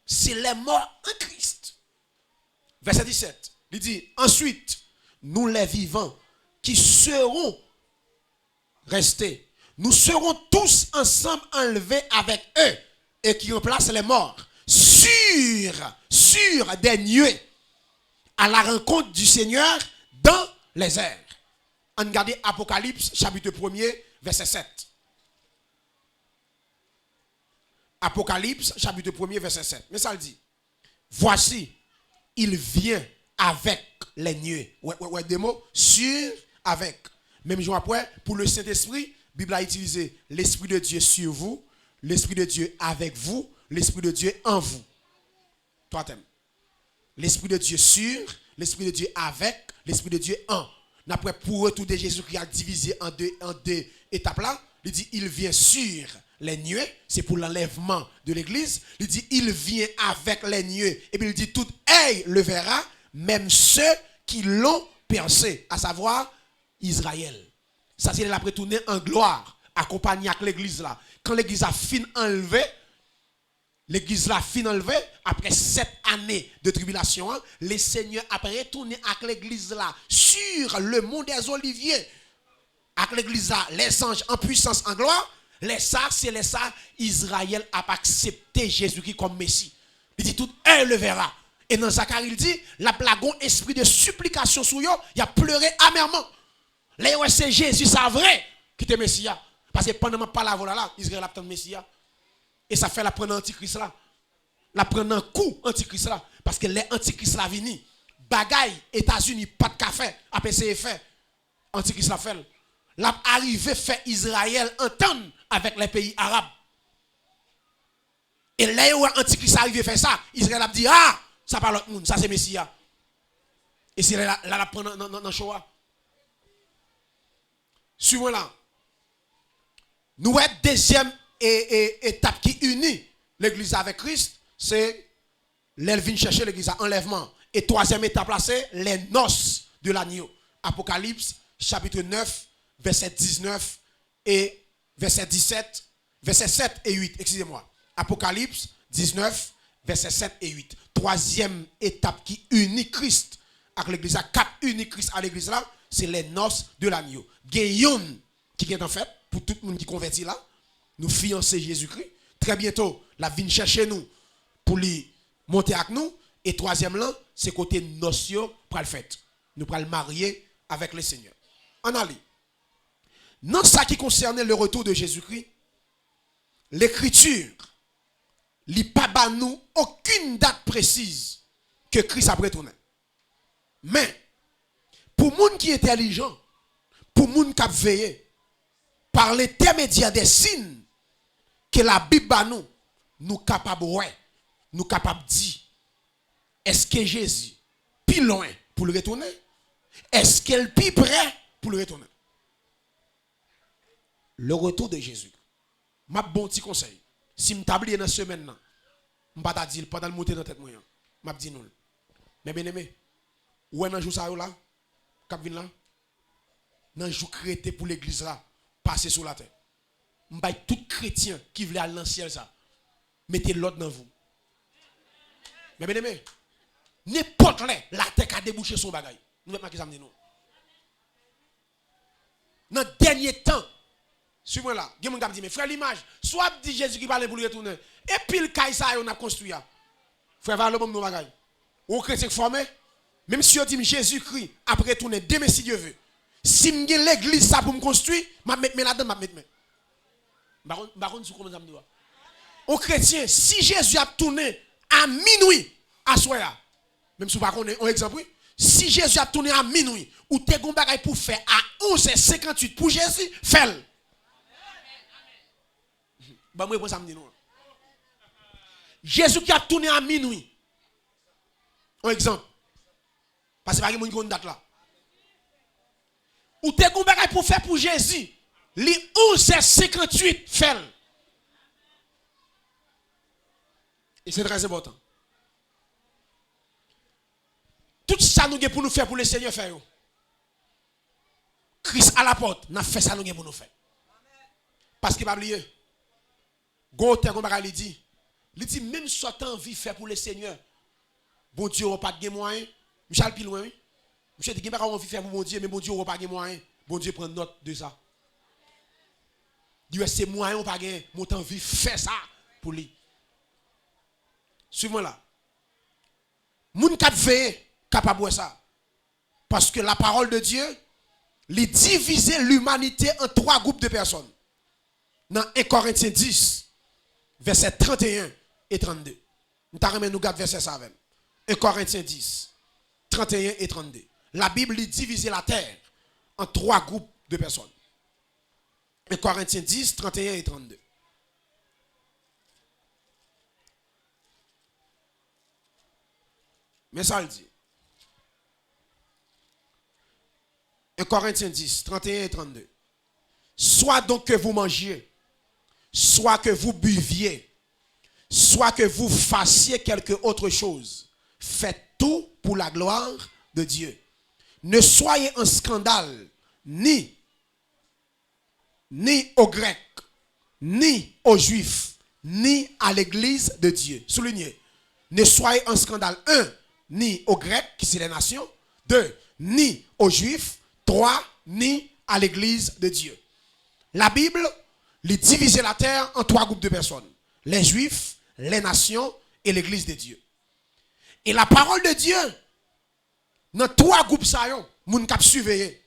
C'est les morts en Christ. Verset 17. Il dit, ensuite, nous les vivants qui serons restés, nous serons tous ensemble enlevés avec eux et qui remplacent les morts sur des nuées à la rencontre du Seigneur dans les airs. On regarde Apocalypse chapitre 1er verset 7. Apocalypse chapitre 1er verset 7. Mais ça le dit. Voici, il vient avec les nuées. Ouais, des mots sur, avec. Même jour après, pour le Saint-Esprit, la Bible a utilisé l'Esprit de Dieu sur vous, l'Esprit de Dieu avec vous, l'Esprit de Dieu en vous. Trois thèmes. L'Esprit de Dieu sur, l'Esprit de Dieu avec, l'Esprit de Dieu en. Après, pour retour de Jésus qui a divisé en deux étapes là, il dit, il vient sur les nuées, c'est pour l'enlèvement de l'église. Il dit, il vient avec les nuées. Et puis il dit, tout œil le verra, même ceux qui l'ont percé, à savoir Israël. Ça, c'est la retourner en gloire, accompagné avec l'église là. Quand l'église a fini enlevée, l'église là fin enlevée, après 7 années de tribulation, les seigneurs après retourné avec l'église là sur le mont des Oliviers. Avec l'église là, les anges en puissance, en gloire. C'est les ça, Israël a accepté Jésus-Christ comme Messie. Il dit tout, elle le verra. Et dans Zacharie, il dit, la plagon esprit de supplication sur eux, il a pleuré amèrement. Là, c'est Jésus, c'est vrai, qui était Messie. Parce que pendant pas la voilà là, Israël a obtenu Messie. Et ça fait la prendre antichrist là. La prendre un coup antichrist là. Parce que les antichrists là viennent. Bagaille, États-Unis, pas de café, après c'est fait. Antichrist là fait. La arrivé fait Israël entendre avec les pays arabes. Et là où Antichrist arrivé fait ça, Israël a dit, ah, ça parle l'autre monde, ça c'est Messia. Et c'est là la prendre dans le Shoah. Suivons là. Nous avons deuxième étape qui unit l'église avec Christ, c'est l'elvin chercher l'église à enlèvement. Et troisième étape là, c'est les noces de l'agneau. Apocalypse, chapitre 9, verset 19 et verset 17, verset 7 et 8, excusez-moi. Apocalypse 19, verset 7 et 8. Troisième étape qui unit Christ avec l'église, quatre unit Christ à l'église là, c'est les noces de l'agneau. Gayon qui est en fait, pour tout le monde qui convertit là, nous fiancer Jésus-Christ. Très bientôt, la vigne chercher nous pour lui monter avec nous. Et troisième là, c'est côté notion pour le fait. Nous pour le marier avec le Seigneur. En allez. Dans ce qui concernait le retour de Jésus-Christ, l'Écriture n'a pas nous aucune date précise que Christ a retourné. Mais, pour les gens qui sont intelligents, pour les gens qui ont veillé, par l'intermédiaire des signes que la Bible nous, nous capables nous capables de dire, est-ce que Jésus plus loin pour le retourner? Est-ce qu'elle plus près pour le retourner? Le retour de Jésus. Ma bon petit conseil. Si je t'ablie dans ce semaine, je ne vais pas dire pendant le monter dans la tête. Je vais dire non. Mais bien aimé, où est le jour ça là? Cap vin là? Dans le jour créé pour l'église là, passer sur la terre. Je vais tout chrétien qui veut aller dans le ciel ça. Mettez l'autre dans vous. Mais bien aimé, n'importe la terre a débouché son bagage. Nous ne pouvons pas nous. Dans le dernier temps, suivez-moi là, il y a des gens qui disent, frère, l'image, soit dit Jésus qui parle pour lui retourner, et puis le caïsa, on a construit. Frère, va le bon bagage. Ou chrétien formé, même si on dit Jésus-Christ, après tourner, demain si Dieu veut. Si je suis l'église ça pour me construire, je vais mettre là-dedans, je vais mettre. Par contre, comment ça me dit? Au chrétien, si Jésus a tourné à minuit, à soir, même si vous ne connaissez pas un exemple, si Jésus a tourné à minuit, ou tu as un bagage pour faire à 11h58 pour Jésus, fais-le. Bah, moi, ça me dit non. Jésus qui a tourné à minuit. Un exemple. Parce que pas de monde date là. Ou t'es un bagage pour faire pour Jésus. Li 11h58 fait. Et c'est très important. Tout ça nous pour nous faire pour le Seigneur faire. Christ à la porte, n'a fait ça nous pour nous faire. Parce qu'il va oublier. Goûter comme bagage il dit même si tu as envie de faire pour le Seigneur. Bon Dieu n'a pas de moyen. Michel Piloin, oui. Michel dit qu'il n'a pas envie de faire pour mon Dieu, mais bon Dieu n'a pas de moyen. Bon Dieu prend note de ça. Dieu c'est moyen pas gagner, mon envie de faire ça pour lui. Suivez-moi là. Moun k'ap veiller capable de ça. Parce que la parole de Dieu les diviser l'humanité en trois groupes de personnes. Dans 1 Corinthiens 10 verset 31 et 32. Nous garde verset ça avec. 1 Corinthiens 10 31 et 32. La Bible divise la terre en trois groupes de personnes. 1 Corinthiens 10, 31 et 32. Mais ça le dit. 1 Corinthiens 10, 31 et 32. Soit donc que vous mangiez, soit que vous buviez, soit que vous fassiez quelque autre chose, faites tout pour la gloire de Dieu. Ne soyez un scandale ni aux Grecs, ni aux Juifs, ni à l'Église de Dieu. Soulignez. Ne soyez un scandale. 1. Ni aux Grecs, qui sont les nations. 2. Ni aux Juifs. 3. Ni à l'Église de Dieu. La Bible divise la terre en trois groupes de personnes. Les Juifs, les nations et l'Église de Dieu. Et la parole de Dieu, dans trois groupes, ça y est, nous cap surveiller.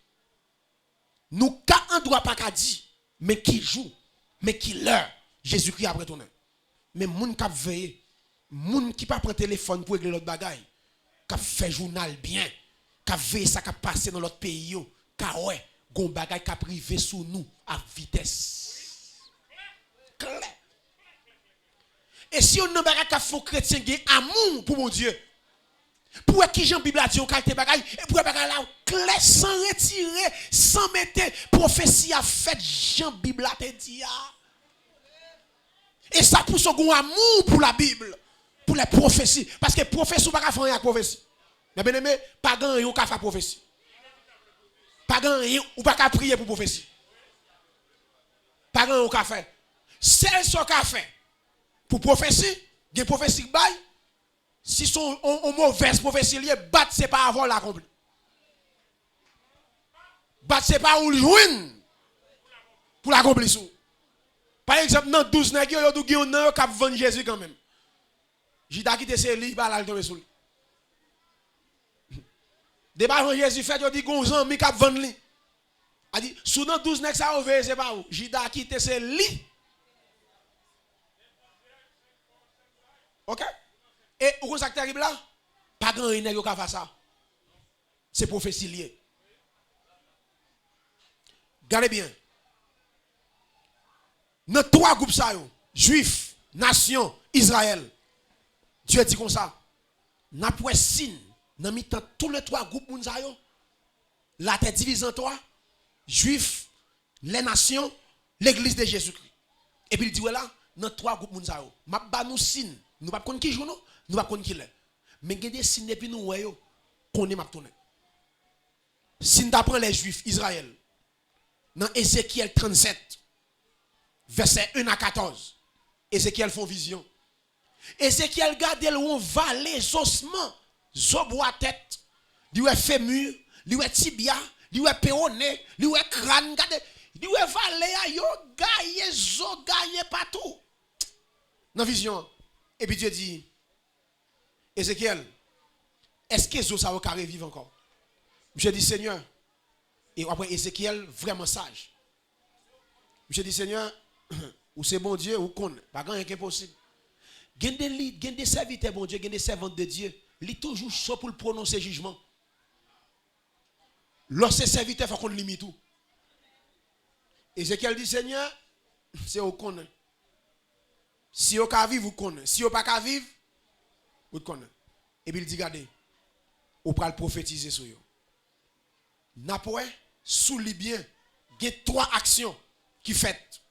Nous ne doit pas dire, mais qui joue, mais qui l'heure, Jésus-Christ a retourné. Mais moun k'ap veille, moun qui pas prend téléphone pour régler l'autre bagaille, k'ap fait journal bien, k'ap veille ça k'ap passé dans l'autre pays yo, car ouais, gon bagaille k'ap privé sous nous à vitesse. Clair. Et si on n'a pas qu'à faire chrétien qui amour pour mon Dieu, pour qui Jean Bible a dit au qualité bagaille et pour bagaille là clair sans retirer, sans mettre prophétie à fait Jean Bible a te dit. Et ça pour son amour pour la Bible, pour les prophéties parce que prophétie pas faire avec prophétie. Mais bien aimé, pas grand yon ka faire prophétie. Pas grand yon ou pas ka prier pour prophétie. Pas grand yon ka faire. Celle ce qu'a fait pour prophétie, des prophéties bail. Si son mauvaise prophétie liée, battre c'est pas avant l'accompli. Battre c'est pas ou le joindre pour l'accomplir. Par exemple, dans 12 nègres, il y a un qui vend Jésus quand même. J'ai quitté ses livres, il va tomber sur lui. Débat Jésus fait, il dit gonzan mi k'ap vendre li. A dit sous dans 12 nèg ça ouvert c'est pas où. Jida quitté c'est li. OK? Et où ça terrible là? Pas grand nèg yo ka faire ça. C'est prophétie liée. Regardez bien. Dans trois groupes ça yo, Juifs, nation, Israël. Dieu dit comme ça. N'a pas signe dans mi-temps tous les trois groupes moun sa yo. La tête divise en trois. Juifs, les nations, l'église de Jésus-Christ. Et puis il dit ouais là, dans trois groupes moun sa yo. M'a ba nous signe. Nous pas connait qui joue non, nous pas connait qui l'est. Mais il y a des signes depuis nous ouais yo, connait m'a tourner. Si t'apprends les Juifs Israël dans Ézéchiel 37 verset 1 à 14. Ézéchiel font vision. Ézéchiel garde le vallée ossements, zobois tête, li ouais fémur, li ouais tibia, li ouais péroné, li ouais crâne, garde, li ouais vallée yo gagne zo gagne partout. Dans vision. Et puis Dieu dit Ézéchiel, est-ce que zo ça va carré vivre encore? Je dis Seigneur, et après Ézéchiel vraiment sage. Je dis Seigneur, ou c'est bon Dieu ou qu'on pas grand rien qui est possible. Gen des serviteurs bon Dieu, gen des servantes de Dieu, li toujours chaud pour prononcer jugement. Lorsque serviteur faut qu'on limite tout. Ézéchiel dit Seigneur, c'est au qu'on. Si on ka vivre vous connaît, si on pas ka vivre vous connaît. Et puis il dit regardez, on va le prophétiser sur yo. N'a pas sous li bien, il y a trois actions qui faites.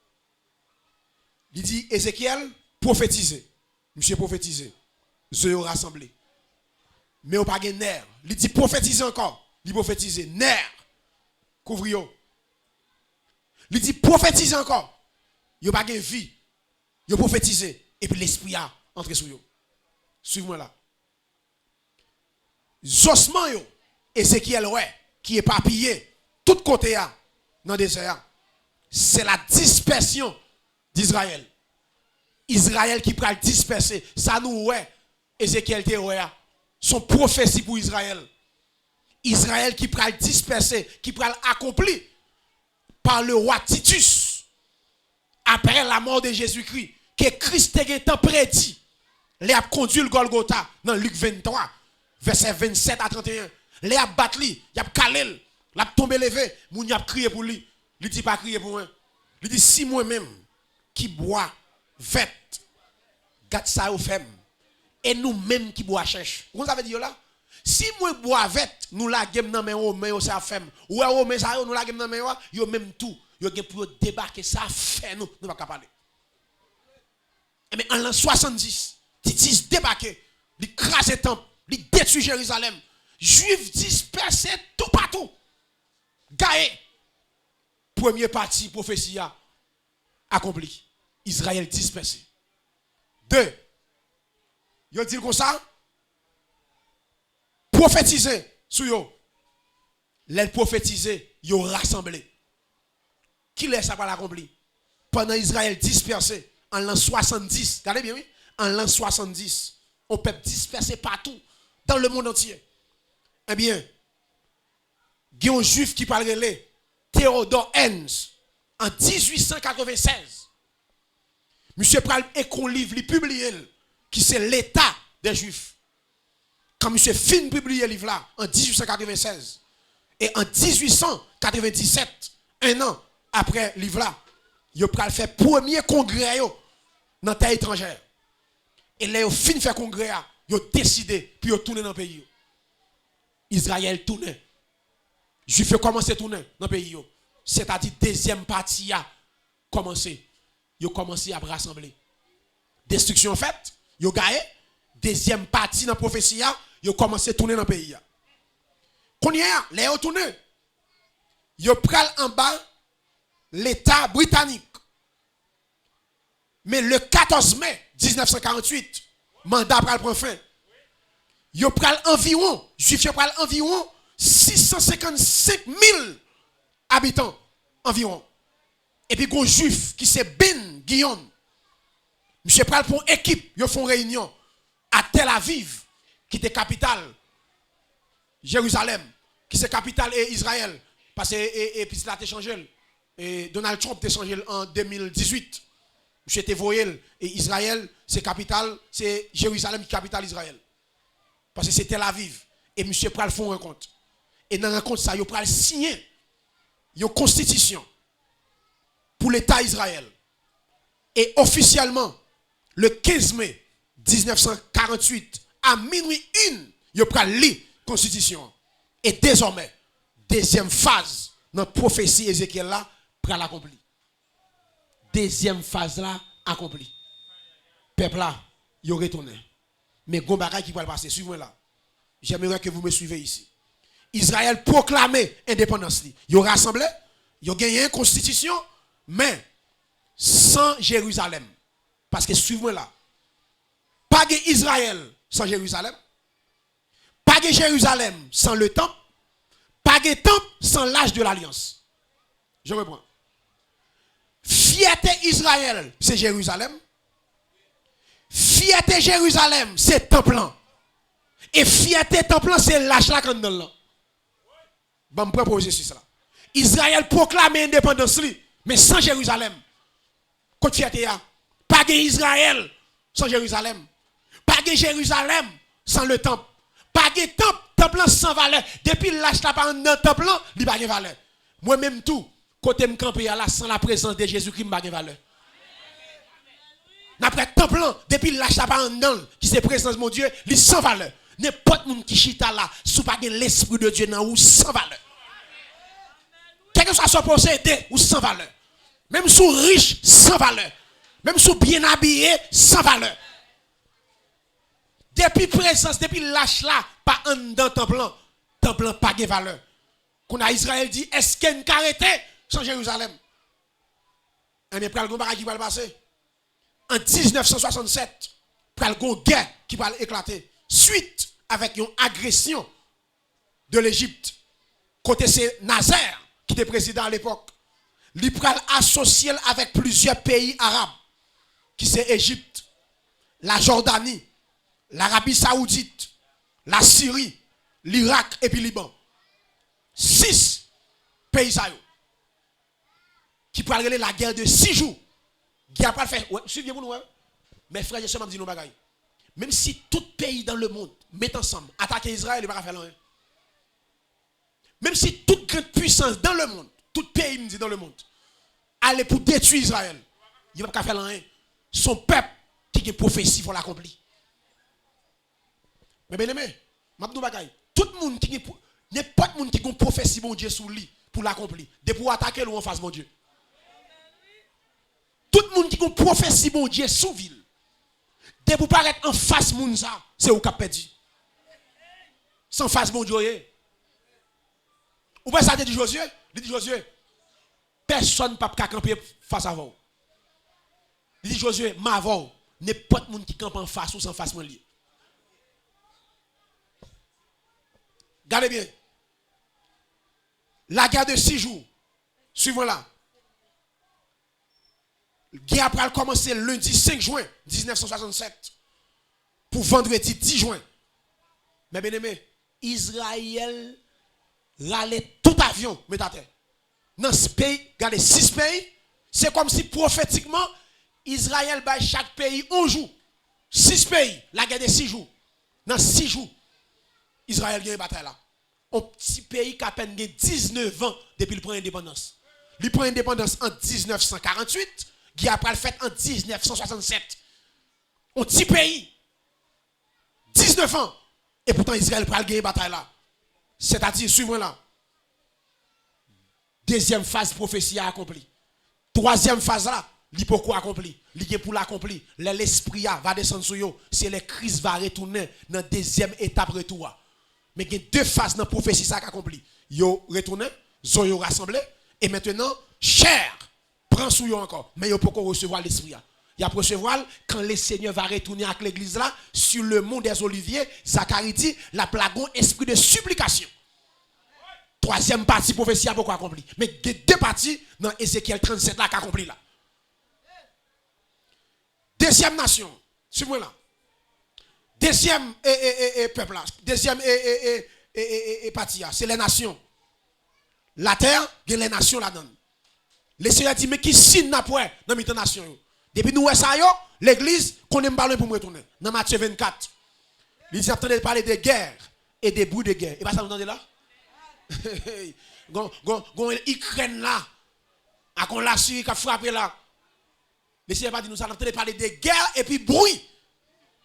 Il dit Ézéchiel prophétiser. Monsieur prophétiser. Je yo rassemblé. Mais on pas gen nerf. Il dit prophétiser encore. Il prophétiser nerf. Couvre yo. Il dit prophétiser encore. Yo pas gen vie. Yo prophétiser et puis l'esprit a entré sur yo. Suivez-moi là. Ossements yo Ézéchiel ouais qui est papillé tout côté là dans le désert. C'est la dispersion d'Israël. Israël qui pral disperser. Ça nous ouais Ézéchiel te ouais son prophétie pour Israël. Israël qui pral disperser, qui pral accompli par le roi Titus après la mort de Jésus-Christ que Christ était prédit. Les a conduit le Golgotha dans Luc 23 verset 27 à 31. Les a battu, y a calé, l'a tombé levé, moun y a crié pour lui. Il dit pas crier pour moi. Il dit si moi-même qui bois vête, gâte ça au femme et nous-mêmes qui bois cherche. Vous savez dire là? Si moi bois vête, nous la gem nan men ou men ça femme. Ou ou men ça nous la gem nan men yo même tout, yo gen pour débarquer ça fait nous pas parler. Mais en l'an 70, Titus débarqué, il crase le temple, il détruit Jérusalem. Juifs dispersés tout partout. Gaé. Premier partie prophétie accompli. Israël dispersé. Deux. Yo dit comme ça. Prophétiser sur yo. Les prophétiser, yo rassemblé. Qui laisse ça pas l'accompli? Pendant Israël dispersé en l'an 70. Regardez bien oui. En l'an 70, on peut disperser partout dans le monde entier. Eh bien, il y a un juif qui parle de Théodore Hens en 1896. Monsieur pral écrit un livre, il publie qui c'est l'état des juifs. Quand monsieur fin publie le livre là en 1896 et en 1897, un an après le livre là, il pral faire premier congrès dans terre étrangère. Et là, il fin fait congrès, il a décidé puis il tourné dans le pays. Israël tourne. Juif commencé à tourner dans le pays. C'est-à-dire deuxième partie a commencé. Ils ont commencé à rassembler. Destruction faite, ils ont gagné. Deuxième partie dans la prophétie, ils ont commencé à tourner dans le pays. Quand ils ont tourné, ils ont pris en bas l'État britannique. Mais le 14 mai 1948, mandat pral prend fin. Yo pral environ, juif yo pral environ 655 000 habitants environ. Et puis gon juif qui c'est Ben Guillaume. Monsieur pral pour équipe, yo font réunion à Tel Aviv qui était capitale Jérusalem qui c'est capitale et Israël. Parce que puis là, t'es changé. Et Donald Trump t'a changé en 2018. Monsieur t'es voyé. Et Israël, c'est capitale, c'est Jérusalem qui capitale Israël. Parce que c'est Tel Aviv. Et monsieur pral font rencontre. Et dans la rencontre, ça, il pral signer une constitution pour l'État Israël. Et officiellement, le 15 mai 1948, à minuit 1, il pral lire la constitution. Et désormais, deuxième phase dans la prophétie Ézéchiel là, pral accompli. Deuxième phase là, accompli. Peuple là, il retourné. Mais gon bagay qui va passer, suivez-moi là. J'aimerais que vous me suivez ici. Israël proclamé indépendance. Il rassemblé, il a gagné une constitution, mais sans Jérusalem. Parce que suivez-moi là. Pas Israël sans Jérusalem. Pas Jérusalem sans le temple. Pas temple sans l'âge de l'alliance. Je reprends. Fierté Israël, c'est Jérusalem. Fierté Jérusalem, c'est temple. Et fierté temple, c'est l'âge là quand on là. Bon, je proposer cela. Israël proclame indépendance, mais sans Jérusalem. Côte fierté, pas Israël sans Jérusalem. Pas Jérusalem sans le temple. Pas temple sans valeur. Depuis l'âge là pas un temple, il n'a pas de valeur. Moi-même tout, côté me camper là sans la présence de Jésus-Christ, il n'a pas de valeur. Après temple, depuis l'âge là pas un an, qui c'est présence de mon Dieu, il sans valeur. N'importe qui qui chita là, sous pas l'esprit de Dieu dans ou sans valeur. Quel que soit son possédé ou sans valeur. Même sous riche, sans valeur. Même sous bien habillé, sans valeur. Depuis présence, depuis l'âge là, pas un dans temple pas de valeur. Qu'on a Israël dit, est-ce qu'il y a une carité sans Jérusalem? Et bien, pral gon bagay qui va le passer. En 1967, pral gon guerre qui va éclater. Suite avec une agression de l'Égypte. Côté c'est Nazaire qui était président à l'époque. Il pral associé avec plusieurs pays arabes. Qui c'est Égypte, la Jordanie, l'Arabie Saoudite, la Syrie, l'Irak et puis Liban. 6 pays qui pral la guerre de 6 jours. Guerre pas fait. Suivez-vous nous. Mes frères et sœurs m'ont dit nous bagaille. Même si tout pays dans le monde met ensemble, attaquer Israël, il ne va pas faire rien. Même si toute grande puissance dans le monde, tout pays me dit dans le monde, aller pour détruire Israël, il ne va pas faire rien. Son peuple qui est prophétie pour l'accomplir. Mais bien aimé, tout le monde qui n'est pas de monde qui a une prophétie mon Dieu sous lui pour l'accomplir. De pour attaquer ou en face mon Dieu. Tout le monde qui a une prophétie mon Dieu sous ville. De pour paraître en face moun ça, c'est au cap perdu. Sans face mon Dieu. Ou pas ça dit Josué? Il dit Josué, personne ne peut pas camper face à vous. Il dit Josué, ma voix, n'importe monde qui campe en face ou sans face mon lié. Regardez bien. La guerre de 6 jours. Suivons là. La guerre après commencer lundi 5 juin 1967 pour vendredi 10 juin. Mais bien aimé, Israël râlait tout avion, mais dans ce pays, regardez 6 pays, c'est comme si prophétiquement Israël bat chaque pays un jour. 6 pays, la guerre de 6 jours. Dans 6 jours, Israël gagne une bataille là. Un petit pays qui a à peine 19 ans depuis qu'il prend l'indépendance. Il prend l'indépendance en 1948, qui a fait en 1967. Un petit pays, 19 ans, et pourtant Israël prend gagner une bataille là. C'est-à-dire, suivons là. Deuxième phase prophétie accomplie. Troisième phase là, il pourquoi accompli? Il est pour l'accomplir. L'esprit va descendre sur eux. C'est le Christ va retourner dans la deuxième étape retour. Mais il y a 2 phases dans la prophétie qui accompli. Yo retourné, yo rassemblé, et maintenant, chair prend sur eux encore. Mais yo pourquoi recevoir l'esprit? Il a recevoir quand le Seigneur va retourner avec l'église là, sur le mont des Oliviers, Zacharie dit, la plagon esprit de supplication. Troisième partie prophétie a beaucoup accompli. Mais il y a 2 parties dans Ézéchiel 37 là qui accompli là. Deuxième nation, suivez-moi là. Deuxième peuple là. Deuxième et Patia, c'est les nations. La terre, il y a les nations là-dedans. Le Seigneur dit, mais qui signe n'a pas dans les nations. Depuis nous, l'église, qu'on aime parler pour me retourner. Dans Matthieu 24, il dit, attendez de parler de guerre et des bruits de guerre. Et pas ça, vous entendez là? Gon Ukraine là, à qu'on l'a su, qui a frappé là. Le Seigneur va dire, nous allons parler de guerre et puis bruit.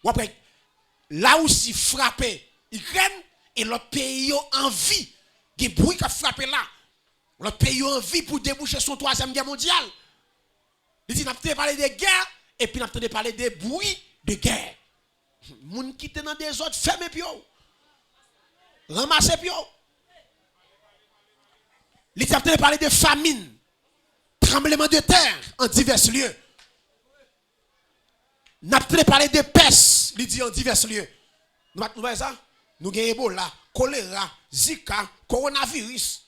Ou après, là aussi frappé Ukraine et l'autre pays en vie. Il y a bruit qui a frappé là. L'autre pays en vie pour déboucher son troisième guerre mondiale. Il dit, nous allons parler de guerre et puis nous allons parler de bruit de guerre. Moun qui était dans des autres, fermez pio. Ramassez pio. Il dit, nous allons parler de famine, tremblement de terre en divers lieux. Nous allons parler de peste, il dit en divers lieux. Nous voyons ça? Nous avons Ebola, choléra, Zika, coronavirus,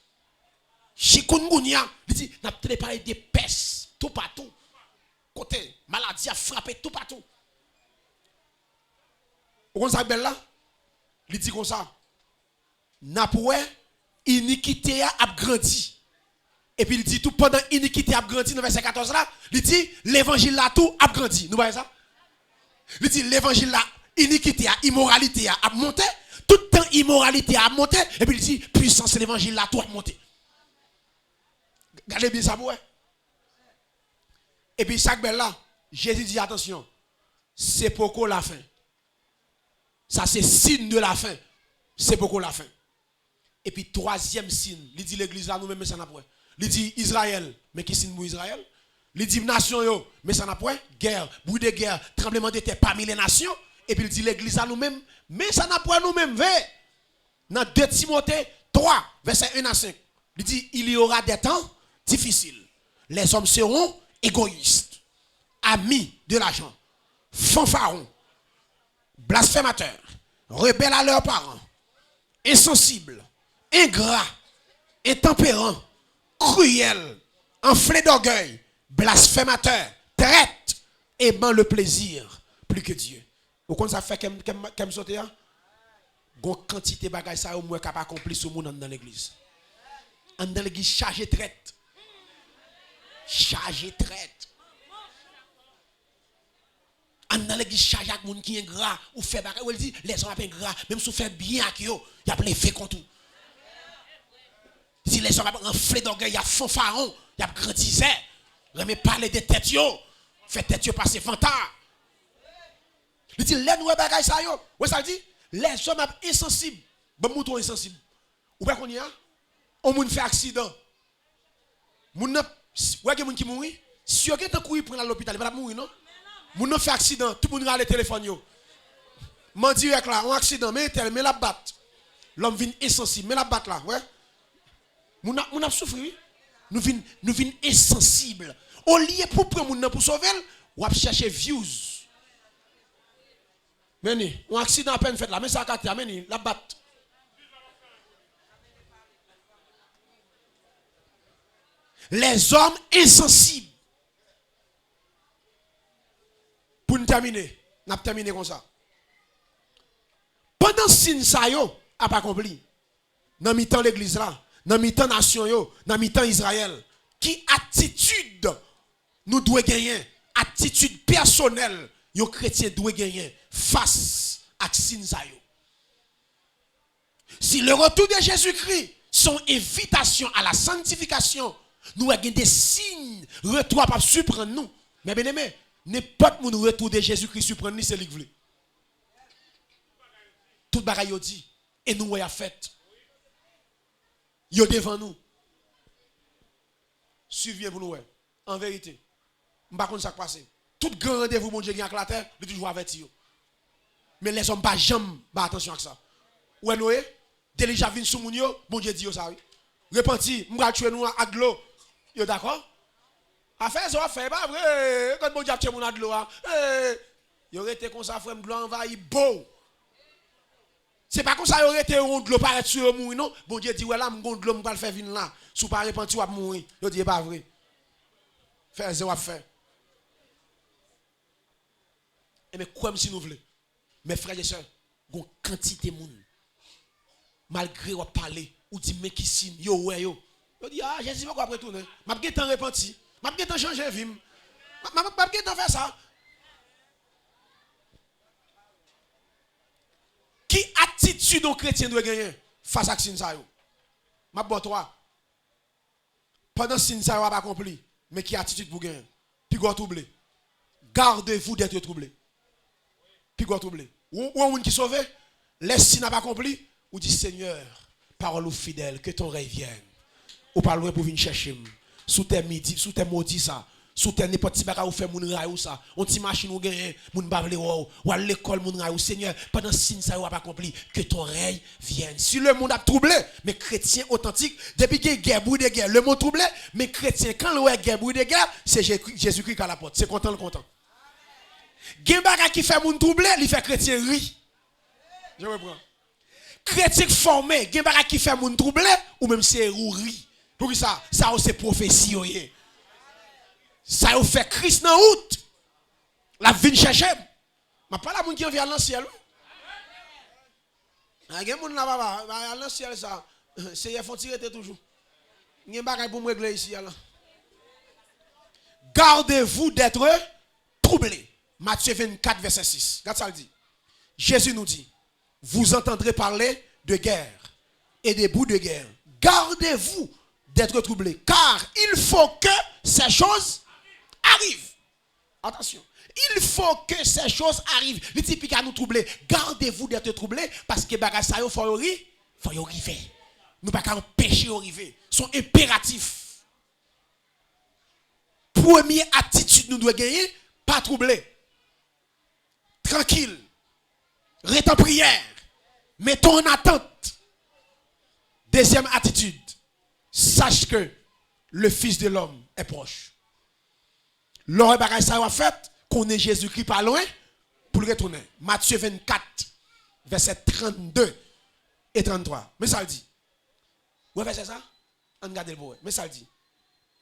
chikungunya. Il dit, nous allons parler de peste, tout partout. Côté, maladie a frappé tout partout. Vous comprenez ça, là? Il dit comme ça. N'a pas iniquité a grandi. Et puis il dit tout pendant iniquité a grandi dans verset 14 là, il dit l'évangile là tout a grandi. Nous voyons ça? Il dit l'évangile là, iniquité a, immoralité a monté, tout le temps immoralité a monté, et puis il dit puissance de l'évangile là tout a monté. Regardez bien ça pour. Et puis chaque belle là, Jésus dit attention, c'est pourquoi la fin. Ça c'est signe de la fin. C'est pourquoi la fin. Et puis troisième signe, il dit l'église là nous-mêmes mais ça n'a pas. Il dit Israël, mais qui signe pour Israël? Il dit nation yo, mais ça n'a pas. Guerre, bruit de guerre, tremblement de terre parmi les nations. Et puis il dit l'église à nous-mêmes, mais ça n'a pas nous-mêmes. Dans 2 Timothée 3, verset 1 à 5. Il dit il y aura des temps difficiles. Les hommes seront égoïstes, amis de l'argent, fanfarons, blasphémateurs, rebelles à leurs parents, insensibles, ingrats, intempérants, cruels, enflés d'orgueil, blasphémateurs, traites, aimant le plaisir plus que Dieu. Vous comprenez ça fait comme sauter? Une quantité de bagages ça au moins capable accomplir ce monde dans l'église. Dans l'église chargé traite. Chargé traite. Dans l'église chargé avec monde qui est gras ou fait bagages, ou dit les hommes sont gras, même si vous faites bien avec eux, il y a plein fait contre tout. Si les hommes ont enflé d'orgueil, il y a fanfaron, il y a grandissé. Remet parler de tête yo, fait tête yo passer fantard. Il dit les nouveaux bagages ça yo. Ouais ça dit les hommes insensibles. Bon mouton insensible. Ou pas qu'on y a? On moun fait accident. Moun ouais moun qui mouri. Si on est courir pour aller à l'hôpital, il va mourir non? Moun fait accident, tout le monde a le téléphone yo. Man direct là, un accident, mais la batte. L'homme vient insensible, mais la batte là, ouais. Moun a souffert. Nous vînes insensibles. Au lieu pour prendre moun pour sauver, ou chercher views. Mais un accident à peine fait là, mais ça a été la batte. Les hommes insensibles. Pour nous terminer, nous terminé comme ça. Pendant signe ça yo a pas accompli. Dans mi-temps l'église là, dans mi-temps nation yo, dans mi-temps Israël, qui attitude nous doit gagner, attitude personnelle, yo chrétien doit gagner face à signe ça yo. Si le retour de Jésus-Christ, son invitation à la sanctification, nous avons des signes, retour pas surprendre nous. Mais bien aimé, n'importe mon retour de Jésus-Christ surprendre nous, c'est lui qui veut. Tout bagaille yo dit et nous a fait. Yo devant nous. Suivez pour nous. En vérité, je ne sais pas ce qui passe. Tout grand rendez-vous mon Dieu qui est avec la terre, il toujours averti yo. Mais les hommes pas jamais attention à ça. Ouais Noé, déjà vinn sous moun yo, bon Dieu dit yo ça oui. Repenti, m'gal tuer nous avec de l'eau. Yo d'accord? Affaire ça fait pas vrai. Quand bon Dieu a tué mon avec de l'eau, yo rete comme ça frère, de l'eau envahi beau. C'est pas comme ça yo rete on de l'eau paraît sur mourir non. Bon Dieu dit ouais là m'gon de l'eau m'pa le faire venir là. Sous pas repenti ou mourir. Yo dit pas vrai. Faire zéro à faire. Et mais comme si nous voulons. Mes frères et sœurs, une quantité de monde malgré ou parler, ou dit mais qui signe, yo ouais yo. Yo dit ah, Jésus va quoi retourner. M'a pas temps repenti, m'a pas temps changer vie. M'a pas temps faire ça. Qui attitude un chrétien doit gagner face à signe ça yo? M'a bon toi. Pendant signe ça va pas accompli, mais qui attitude pour gagner? Puis go troublé. Gardez-vous d'être troublé. Puis go troublé. Ou on qui sauvé, laisse si n'a pas accompli, ou dit Seigneur, parole fidèle, que ton règne vienne. Ou pas loin pour venir chercher. Sous tes midi, sous tes maudits ça. Sous tes n'importe qui ou fait moun ray ou ça. On ti machine ou gagne, moun bavle ou à l'école moun ray ou Seigneur, pendant signe ça ou pas accompli, que ton règne vienne. Si le monde a troublé, mais chrétien authentique, depuis qu'il y a guerre, bruit de guerre, le monde troublé, mais chrétien quand le ouais guerre, bruit de guerre, c'est Jésus-Christ à la porte. C'est content le content. Gen baga qui fait moun troublé, il fait chrétien ri. Je reprends. Chrétien formé, gen baga qui fait moun troublé ou même c'est ri. Pour ça, ça c'est prophétie oyé. Ça fait Christ dans route. La vie chercher. Mais pas la moun qui vient à l'ancien. Gen moun là baba, à l'ancien ça, c'est y font tirer toujours. Gen baga pour me régler ici là. Gardez-vous d'être troublés. Matthieu 24, verset 6. Regarde ça le dit. Jésus nous dit, vous entendrez parler de guerre et des bouts de guerre. Gardez-vous d'être troublés, car il faut que ces choses arrivent. Attention. Il faut que ces choses arrivent. Les typiques à nous troubler. Gardez-vous d'être troublés, parce que bagage ça, il faut arriver. Nous ne pouvons pas empêcher d'arriver. Ils sont impératifs. Première attitude nous devons gagner, pas troubler. Tranquille, reste en prière, mettons en attente. Deuxième attitude, sache que le Fils de l'homme est proche. L'heure bagage ça va fait, qu'on est Jésus-Christ pas loin pour le retourner. Matthieu 24, verset 32 et 33. Mais ça le dit. Vous voyez ça? On regarde le bois. Mais ça le dit.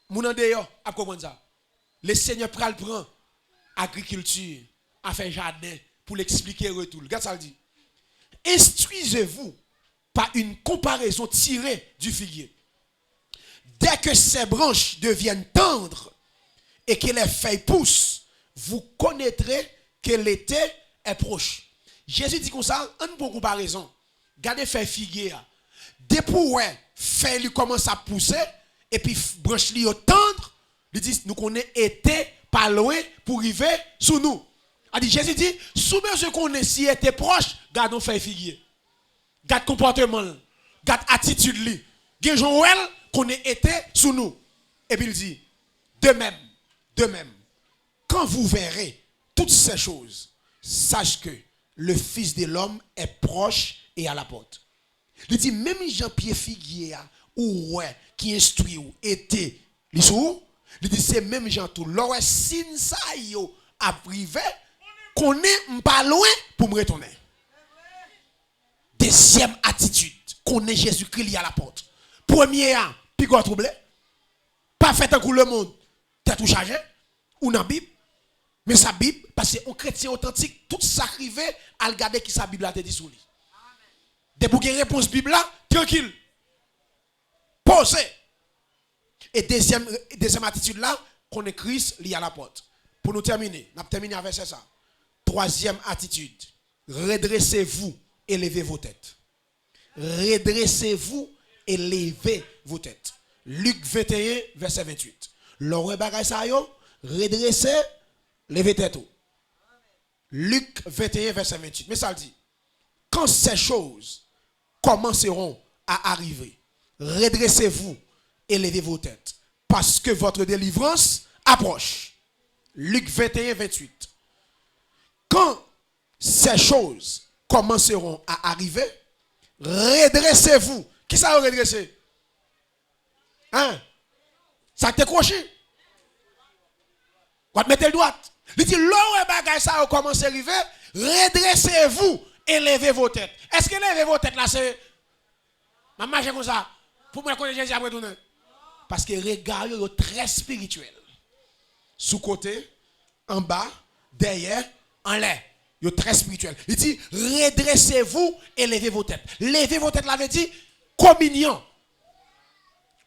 Mon en dehors, à comprendre ça. Le Seigneur prend agriculture, à faire jardin pour l'expliquer retour. Regarde ça le dit. Instruisez-vous par une comparaison tirée du figuier. Dès que ses branches deviennent tendres et que les feuilles poussent, vous connaîtrez que l'été est proche. Jésus dit comme ça, en pour comparaison. Regardez feuilles figuier. Depuis ouais, feuilles lui commence à pousser et puis branches lui tendre, il dit nous connaissons été pas loin pour arriver sous nous. Jésus dit, sous mesure qu'on est si était proche, gardons feuilles figuier. Garde comportement, garde attitude li. Gen Joël qu'on ait été sous nous. Et puis il dit, de même, quand vous verrez toutes ces choses, sache que le Fils de l'homme est proche et à la porte. Il dit, même Jean-Pierre Figuier, ou ouais, qui instruit ou était, il dit, c'est même Jean tout. L'or sin ça yo a privé, qu'on est pas loin pour me retourner. Deuxième attitude, qu'on est Jésus-Christ à la porte. Première, puis quoi troublé? Pas fait un coup le monde, t'es tout chargé, ou dans la Bible, mais sa Bible, parce que un chrétien authentique, tout ça arrive à regarder qui sa Bible a dit sur lui. Dès pour une réponse Bible là, tranquille. Posez. Et deuxième attitude là, qu'on est Christ lié à la porte. Pour nous terminer, nous terminer avec ça. Troisième attitude, redressez-vous et levez vos têtes. Redressez-vous et levez vos têtes. Luc 21, verset 28. L'or bagay sa yo, redressez, levez tête. Luc 21, verset 28. Mais ça le dit, quand ces choses commenceront à arriver, redressez-vous et levez vos têtes, parce que votre délivrance approche. Luc 21, 28. Quand ces choses commenceront à arriver, redressez-vous. Qui ça a redressé? Hein? Ça te croché? Vous mettez le droit. Il dit, l'heure bagay ça a commencé à arriver, redressez-vous et levez vos têtes. Est-ce que levez vos têtes là, c'est... Maman, j'ai comme ça. Pour moi, connaître Jésus après tout. Parce que regard est très spirituel. Sous côté, en bas, derrière, en l'air. Yo très spirituel. Il dit redressez-vous et levez vos têtes. Levez vos têtes là veut dire communion.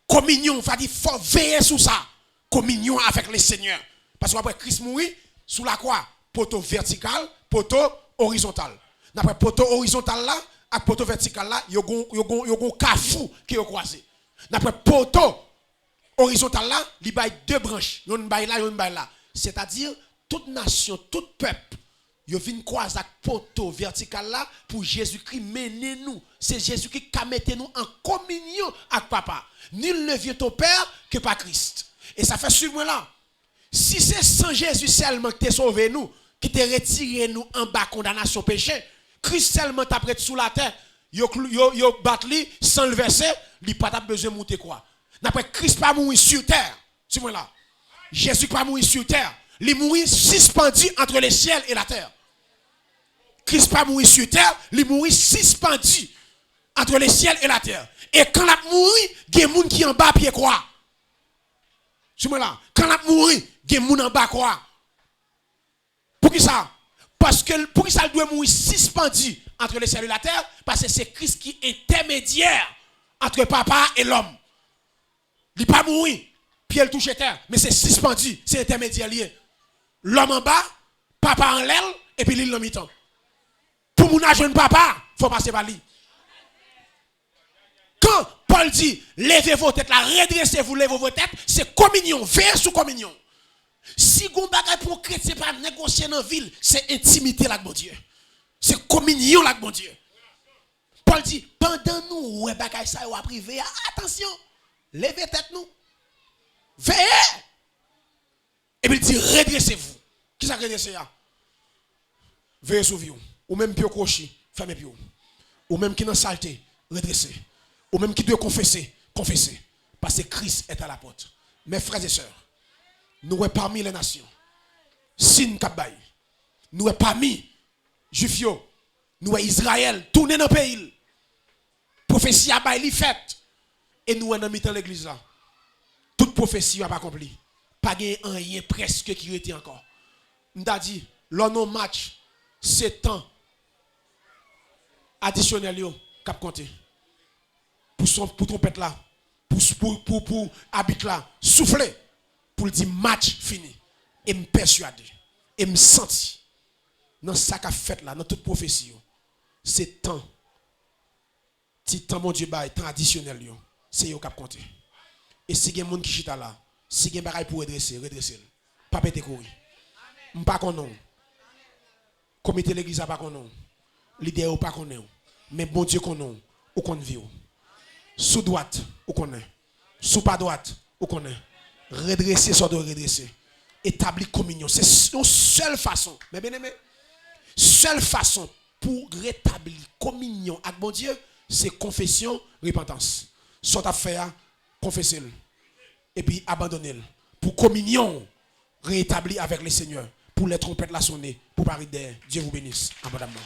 Communion, va dire faut veiller sur ça. Communion avec le Seigneur. Parce qu'après Christ mourit sous la croix, poteau vertical, poteau horizontal. D'après poteau horizontal là, avec poteau vertical là, yo gon kafou qui yo croisé. D'après poteau horizontal là, il y a deux branches, yon bay là, yon bay là. C'est-à-dire toute nation, tout peuple, yo vinn croiser avec poteau vertical là pour Jésus-Christ mener nous. C'est Jésus-Christ qui mette nous en communion avec papa. Nul ne vient au Père que par Christ. Et ça fait suivre là. Si c'est sans Jésus seulement qui t'a sauvé nous, qui t'a retiré nous en bas condamnation péché, Christ seulement t'a prêté sous la terre, yo batli sans le verset, il pas besoin de monter quoi. D'après Christ pas mourir sur terre. C'est moi là. Jésus pas mourir sur terre, il mourir suspendu entre le ciel et la terre. Christ pas mourir sur terre, il mourir suspendu entre le ciel et la terre. Et quand la mourir, il y a des gens qui en bas pied quoi. C'est moi là. Quand la mourir, il y a des gens en bas quoi. Pour qui ça? Parce que pour qui ça doit mourir suspendu entre le ciel et la terre? Parce que c'est Christ qui est intermédiaire entre papa et l'homme. Il n'est pas mourir, puis elle touche terre, mais c'est suspendu, c'est intermédiaire lié. L'homme en bas, papa en l'aile, et puis l'île en mi-temps. Pour mon jeune papa, il faut passer par lui. Quand Paul dit, levez vos têtes là, redressez-vous, levez vos têtes, c'est communion, veillez sous communion. Si vous bagay pour chrétien pas négocier dans la ville, c'est intimité avec mon Dieu. C'est communion avec mon Dieu. Paul dit, pendant nous, ouais, bagay ça, ou privé, attention, levez tête nous, veillez. Et puis il dit, redressez-vous. Qui ça redressez là? Veillez sur vous. Ou même pied croché, fermez pied. Ou même qui dans saleté, redressez. Ou même qui doit confesser, confessez. Parce que Christ est à la porte. Mes frères et sœurs, nous sommes parmi les nations. Sin Kabay. Nous sommes parmi Juifs. Nous sommes Israël. Tournez dans le pays. Prophétie a bail faite. Et nous sommes dans le l'église là. Toute prophétie n'a pas accompli. Pas de rien presque qui était encore. Nous avons dit, l'on match, c'est temps additionnel qui a compté. Pour trompette là, pour habit là, souffler, pour dire match fini. Et me persuader, et me sentir, dans ça qu'a fait là, dans toute prophétie, c'est temps. Petit temps, mon Dieu, temps additionnel, c'est eux qui a compté. Et si il y a des gens qui chita là, si il y a des choses pour redresser, redresser. Pas péter courir. Je ne sais pas qu'on comité l'église n'a pas qu'on l'idée ou pas qu'on mais bon Dieu qu'on ou qu'on vit. Sous droite ou qu'on est. Sous pas droite ou qu'on est. Redresser, soit de redresser. Établir communion. C'est une seule façon. Mais bien aimé, seule façon pour rétablir communion avec bon Dieu, c'est confession, repentance. Soit à faire, confesser-le. Et puis abandonner-le. Pour communion, rétablir avec le Seigneur. Pour les trompettes la sonner. Pour parler d'air. Dieu vous bénisse abondamment.